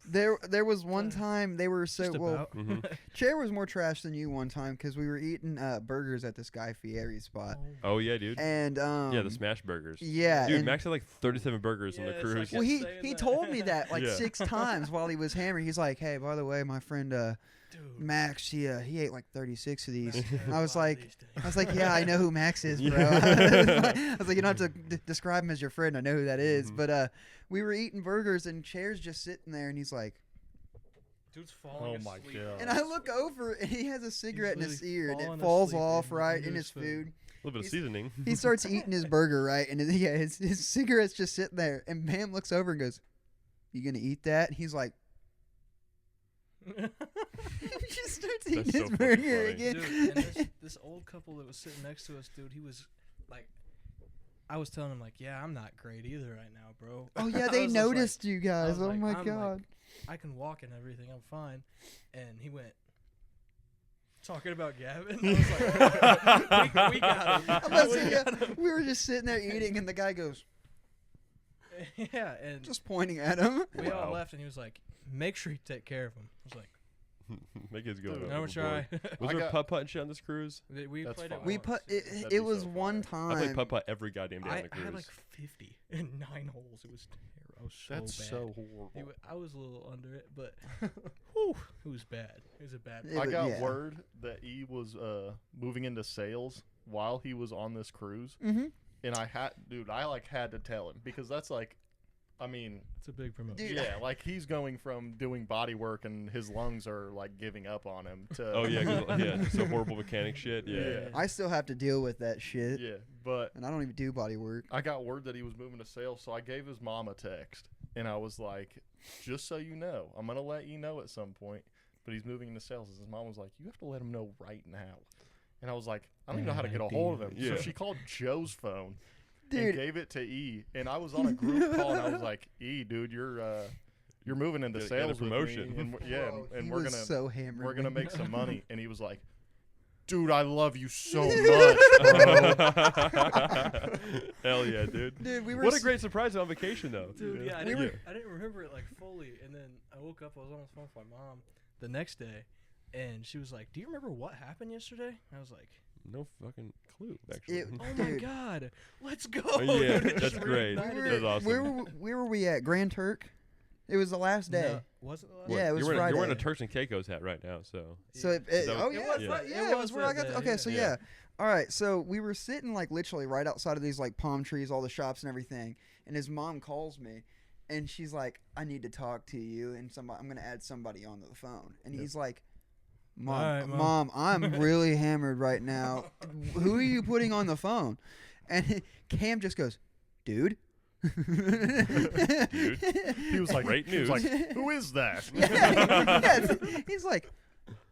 There was one time they were so Just well. about. Mhm. Chair was more trash than you one time because we were eating burgers at this Guy Fieri spot, Oh yeah, dude. and Yeah, the smash burgers. yeah, Dude, and- Max had like 37 burgers on Yeah, the it's like cruise. a- well, he saying he that. told me that like Yeah. 6 times while he was hammering. He's like, "Hey, by the way, my friend Dude, Max, he ate like 36 of these." Max had I a was lot of like, these I was like, "Yeah, I know who Max is, bro." Yeah. I was like, "You don't have to describe him as your friend. I know who that is." Mhm. But we were eating burgers and Chair's just sitting there, and he's like, Dude's falling Oh my asleep. God. and I look over and he has a cigarette in his literally ear, and it falling falls asleep off into right in his his food. A little bit of He's- seasoning. He starts eating his burger, right? And his cigarette's just sitting there. And Bam looks over and goes, "You gonna eat that?" And he's like, he just starts eating That's his so fucking burger funny. again. Dude, and this old couple that was sitting next to us, dude, he was like, I was telling him like, yeah, I'm not great either right now, bro. Oh yeah, I they was just like- noticed you I guys. was Oh like, my I'm like, god. I can walk and everything, I'm fine. And he went talking about Gavin. I was like, we got him. I'm about to We say, yeah, got him. we were just sitting there eating, and the guy goes, Yeah, and just pointing at him. we all Wow. left, and he was like, make sure you take care of him. I was like, Make his go. Dude, I'm gonna try. Was I there got- putt-putt and shit on this cruise? We That's played fine. it We once. put That'd it be was so one fun. I played time. putt-putt every goddamn day on the I had cruise. like 50 and 9 holes. It was terrible. I was so That's bad. so horrible. I was a little under it, but whew, it was bad. It was a bad. It I was- got yeah. word that he was moving into sales while he was on this cruise, Mm-hmm. and I had to tell him because that's like, I mean, It's a big promotion. Dude, yeah, like he's going from doing body work and his lungs are like giving up on him to Oh yeah, 'cause- yeah, some horrible mechanic shit. Yeah. Yeah. I still have to deal with that shit, yeah, but and I don't even do body work. I got word that he was moving to sales, so I gave his mom a text, and I was like, just so you know, I'm gonna let you know at some point, but he's moving into sales. And his mom was like, you have to let him know right now, and I was like, I don't even know how to get a hold of him. Yeah. So she called Joe's phone and Dude, gave it to E, and I was on a group call, and I was like, E, dude, you're moving into Get a sales with me, promotion. and yeah, bro, and he we're was gonna so hammered. we're gonna when- make some money, and he was like, dude, I love you so much, bro. Hell yeah, dude. Dude, we were What a s- great surprise on vacation, though. Dude, yeah, I We didn't remember it like fully, and then I woke up. I was on the phone with my mom the next day, and she was like, "Do you remember what happened yesterday?" I was like, No fucking clue, actually. It- "Oh my Dude. god, let's go!" Oh, yeah, Dude, it that's just great. reignited We it. That's awesome. where were we at? Grand Turk? It was the last day. No, was it the last? Yeah, day? it was you're wearing a Friday. Turks and Caicos hat right now, so. So Yeah. it, that oh what- yeah, It was that- yeah, it it was was where I that got. day, Okay, yeah. so Yeah. yeah. All right, so we were sitting like literally right outside of these like palm trees, all the shops and everything, and his mom calls me, and she's like, "I need to talk to you," and I'm gonna add somebody onto the phone, and he's like, "Mom, All right, Mom, I'm really hammered right now. Who are you putting on the phone?" And Cam just goes, "Dude." He was like, Great he was news. like, who is that? Yeah, he's like,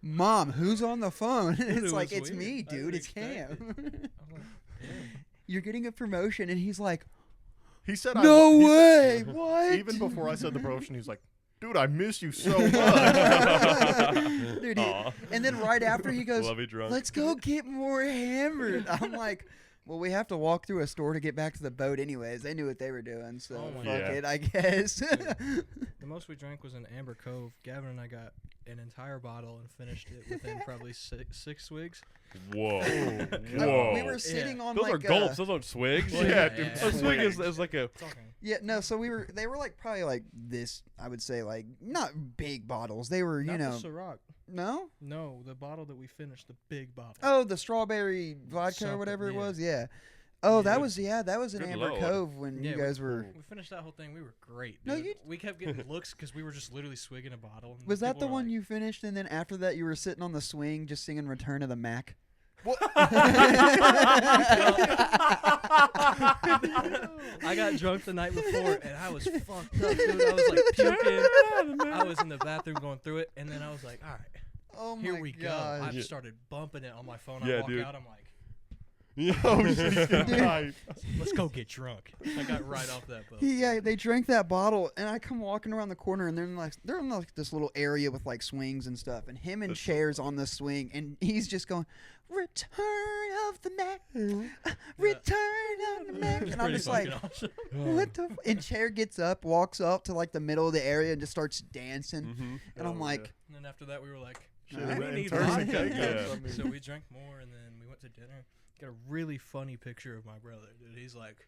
Mom, who's on the phone? And Dude, it's it like, was it's weird. me, I dude. didn't It's expect it. Cam. I'm like, damn. You're getting a promotion. And he's like, He said, no he way. said- What? Even before I said the promotion, he's like, dude, I miss you so much. Dude, Aw. and then right after he goes, Love you drunk. let's go get more hammered. I'm like, well, we have to walk through a store to get back to the boat anyways. They knew what they were doing, so Oh my fuck God. it, I guess. The most we drank was in Amber Cove. Gavin and I got an entire bottle and finished it within probably six swigs. Whoa. No, Whoa. we were sitting on Those like are gulps. Those aren't swigs. Well, Yeah, yeah, dude. yeah, A swig yeah. is like a. Talking. yeah, no, so they were like probably like this, I would say like not big bottles. They were, you Not know, the Ciroc. no? No, the bottle that we finished, the big bottle. Oh, the strawberry vodka or Something, whatever it yeah. was. Yeah. Oh, that Yeah. was in Good Amber lord. Cove when Yeah, you guys were. We finished that whole thing. We were great. No, Dude. you- We kept getting looks because we were just literally swigging a bottle. and Was that people the were one like, you finished, and then after that you were sitting on the swing just singing "Return of the Mac"? I got drunk the night before and I was fucked up, dude. I was like puking. I was in the bathroom going through it, and then I was like, all right, Oh here my we gosh. go. I Yeah. started bumping it on my phone. Yeah, I walk dude. out. I'm like, Yo, sneaking hype. let's go get drunk. I got right off that boat. Yeah, they drank that bottle, and I come walking around the corner, and they're in like this little area with like swings and stuff, and him and That's so chairs on the swing, and he's just going, "Return of the Mac, Return of the Mac," It's and I'm pretty just like, fucking awesome. "What the?" And Chair gets up, walks up to like the middle of the area, and just starts dancing, Mhm. and I'm Oh, like, And then after that, we were like, Should've "We went and need turned vodka." the cake up, Yeah. I mean. So we drank more, and then we went to dinner. Got a really funny picture of my brother, dude. He's like,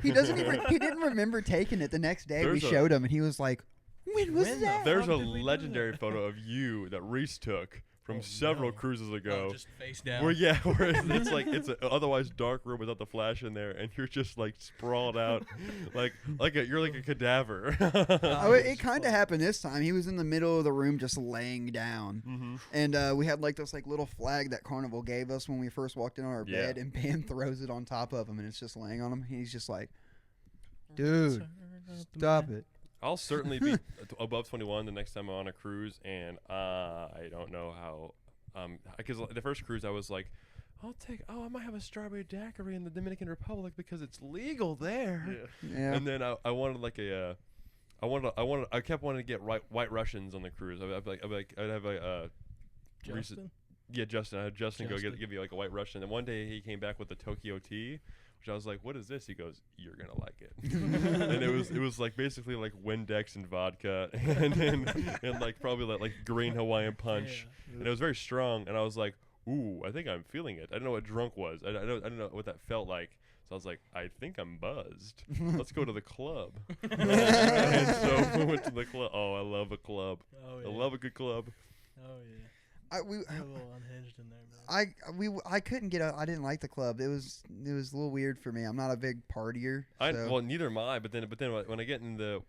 he didn't remember taking it the next day. There's We a- showed him, and he was like, "When was When the that?" There's a fuck did we do legendary that? photo of you that Reese took from Oh, several no. cruises ago. oh, just face down. Where where it's like it's an otherwise dark room without the flash in there, and you're just like sprawled out, you're like a cadaver. Oh, it kind of happened this time. He was in the middle of the room just laying down. Mm-hmm. And we had like this like little flag that Carnival gave us when we first walked in on our Yeah. bed, and Pam throws it on top of him, and it's just laying on him. He's just like, "Dude, stop it." I'll certainly be above 21 the next time I'm on a cruise, and I don't know how. Because the first cruise I was like, I might have a strawberry daiquiri in the Dominican Republic because it's legal there. Yeah. Yeah. And then I wanted like I kept wanting to get White Russians on the cruise. I'd have a Justin? yeah, Justin. I had Justin Justin. give you like a White Russian. And one day he came back with the Tokyo tea, which I was like, "What is this?" He goes, "You're gonna like it." And it was like basically like Windex and vodka, and like probably like green Hawaiian punch, Yeah. and it was very strong. And I was like, "Ooh, I think I'm feeling it." I didn't know what drunk was. I don't know what that felt like. So I was like, "I think I'm buzzed. Let's go to the club." And so we went to the club. Oh, I love a club. Oh, yeah. I love a good club. Oh, yeah. we You're a little unhinged in there, man. I couldn't get out. I didn't like the club. It was a little weird for me. I'm not a big partier. So. Well, neither am I. But then when I get in the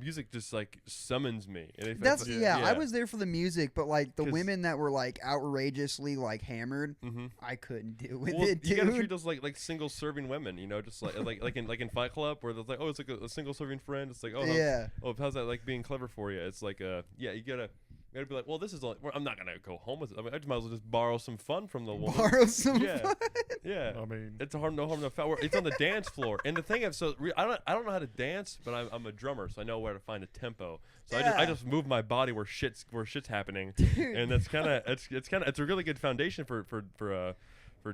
music just like summons me. And That's I was there for the music, but like the 'Cause- women that were like outrageously like hammered, Mm-hmm. I couldn't deal with Well, it, you gotta treat dude. those like single serving women, you know, just like in Fight Club where there's like, oh, it's like a single serving friend. It's like, oh, Yeah. how's that like being clever for you? It's like, you gotta be like, well, this is I'm not gonna go home with it. I mean, I might as well just borrow some fun from the woman. Borrow some Yeah. fun. Yeah. I mean, It's no harm, no foul. It's on the dance floor, and the thing is, I don't know how to dance, but I'm a drummer, so I know where to find a tempo. So I Yeah. just move my body where shit's happening, and that's kind of it's a really good foundation for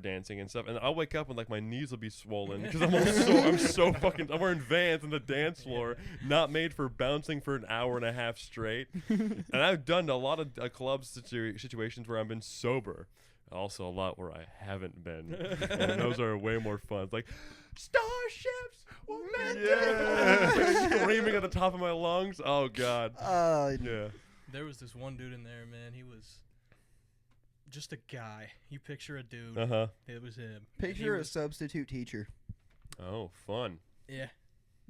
dancing and stuff. And I'll wake up and like my knees will be swollen because I'm wearing Vans on the dance floor, not made for bouncing for an hour and a half straight. And I've done a lot of club situations where I've been sober. Also a lot where I haven't been, and those are way more fun. It's like starships were meant to be screaming at the top of my lungs. Oh god, yeah. There was this one dude in there, man. He was just a guy. You picture a dude. Uh huh. It was him. And Picture he a was- substitute teacher. Oh, fun. Yeah.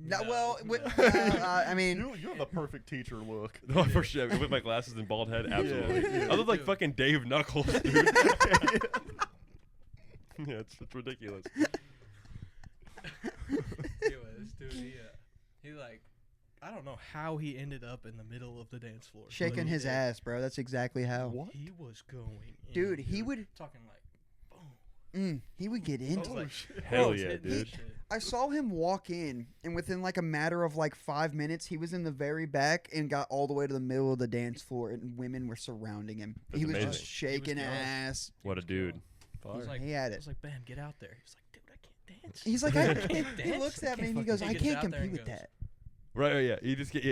No, No. well, I mean, you have the perfect teacher look. Oh, for sure. With my glasses and bald head, absolutely. Yeah. I look like Dude. fucking Dave Knuckles, dude. Yeah, it's ridiculous. Anyway, this dude, he like I don't know how he ended up in the middle of the dance floor. Shaking his ass, bro. That's exactly how. What? He was going in, Dude, he would talking like, boom. he would get into Oh, it. shit. Hell Bro, yeah, hitting dude. that shit. I saw him walk in, and within like a matter of like 5 minutes, he was in the very back and got all the way to the middle of the dance floor, and women were surrounding him. That's he was amazing. just shaking He was killing. ass. What a dude. I was like, He had I it. was like, Bam, get out there. He was like, dude, I can't dance. He's like, can't he dance. looks I at me can't and he fucking goes, dance. I He gets can't out there compete and with goes, that. Right, yeah.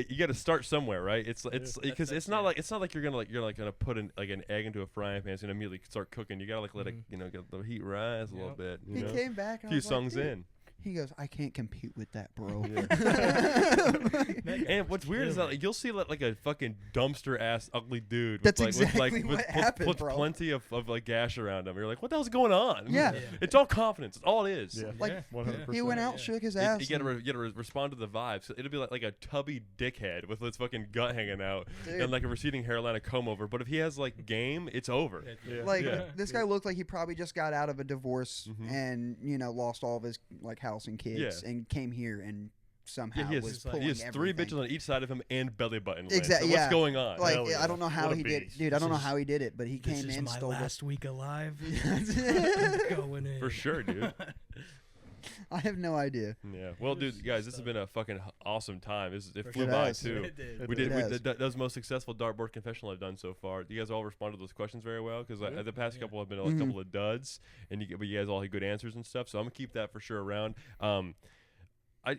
You got to start somewhere, right? It's because it's not like you're gonna put an egg into a frying pan and gonna immediately start cooking. You gotta like let it get the heat rise a little bit. He You know? came back and A few I was like, songs "Dude." in. He goes, I can't compete with that, bro. That guy And what's was weird is that killing. like, you'll see like a fucking dumpster ass ugly dude. That's with, like, exactly with, what like, happened, with bro. plenty of like gash around him. You're like, what the hell's going on? Yeah. Yeah. It's all confidence. It's all it is. Yeah. Like, Yeah. 100%. he went out, Yeah. shook his You, ass. you gotta, and- you gotta respond to the vibes. So it'll be like a tubby dickhead with his fucking gut hanging out Dude. and like a receding hairline, a comb over. But if he has like game, it's over. Yeah. Like Yeah. this guy looked like he probably just got out of a divorce Mhm. and lost all of his like house and kids Yeah. and came here and somehow Yeah, he was has, pulling he has three everything. bitches on each side of him and belly button. length. Exactly, So yeah. what's going on? Like Hell yeah. I don't know how What a he did it, beast. dude. I don't know This how he did it, but he This came is in, my stole last week alive. it. Going in. For sure, dude. I have no idea. Yeah. Well, It was dude, guys, this has stuff. been a fucking awesome time. It For flew sure. by It has. too. It did. We It did. has. That was the most successful dartboard confessional I've done so far. You guys all responded to those questions very well because Yeah. the past Yeah. couple have been a Mhm. couple of duds, and but you guys all had good answers and stuff. So I'm gonna keep that for sure around.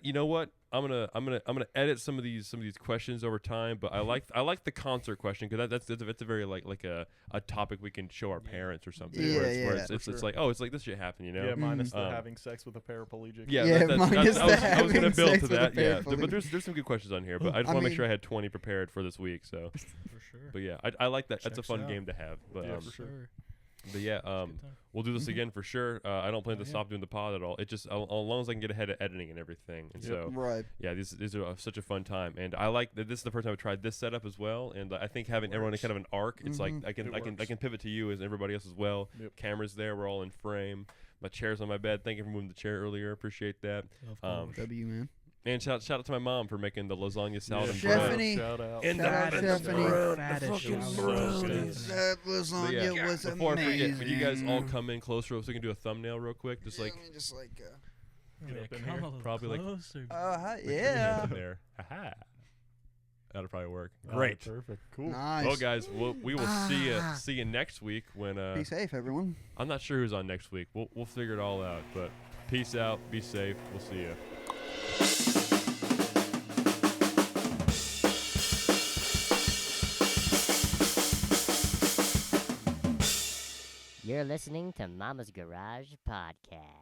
You know what? I'm gonna edit some of these questions over time, but I like the concert question because that's a very like a topic we can show our parents or something. Yeah, where it's, where yeah. it's, For it's sure. like, oh, it's like this shit happened, you know? Yeah, minus the Um, having sex with a paraplegic. Yeah, Yeah, minus I was the gonna having build sex to with a that. Yeah, paraplegic. but there's some good questions on here, but I just I want to make mean- sure I had 20 prepared for this week. So, For sure. but yeah, I like that. That's a Checks fun out. game to have. But Yeah, um, for sure. but yeah, Good time. we'll do this Mhm. again for sure. I don't plan Oh, to yeah. stop doing the pod at all. It just as long as I can get ahead of editing and everything. And Yep. so Right. yeah, these are such a fun time, and I like that. This is the first time I've tried this setup as well, and I think having everyone in Works. kind of an arc, it's like Mhm. I can It I works. can pivot to you as everybody else as well. Yep. Cameras there, we're all in frame. My chair's on my bed. Thank you for moving the chair earlier. Appreciate that. Of Um, course. W man. And shout out to my mom for making the lasagna salad and Yeah, bread. Stephany. Shout out. And Shout out the Stephany. brown, Fattest the fucking shout out brown. to Yes. Stephany. That But lasagna yeah, was before I amazing. forget, would you guys all come in closer so we can do a thumbnail real quick? Just like Let me just like. Get up in Come here. a little Probably like- closer. Hi, put your hands yeah. in there. Aha. That'll probably work. Oh, Great. perfect. Cool. Nice. Well, guys, we will see you next week when Be safe, everyone. I'm not sure who's on next week. We'll figure it all out. But peace out. Be safe. We'll see you. You're listening to Mama's Garage Podcast.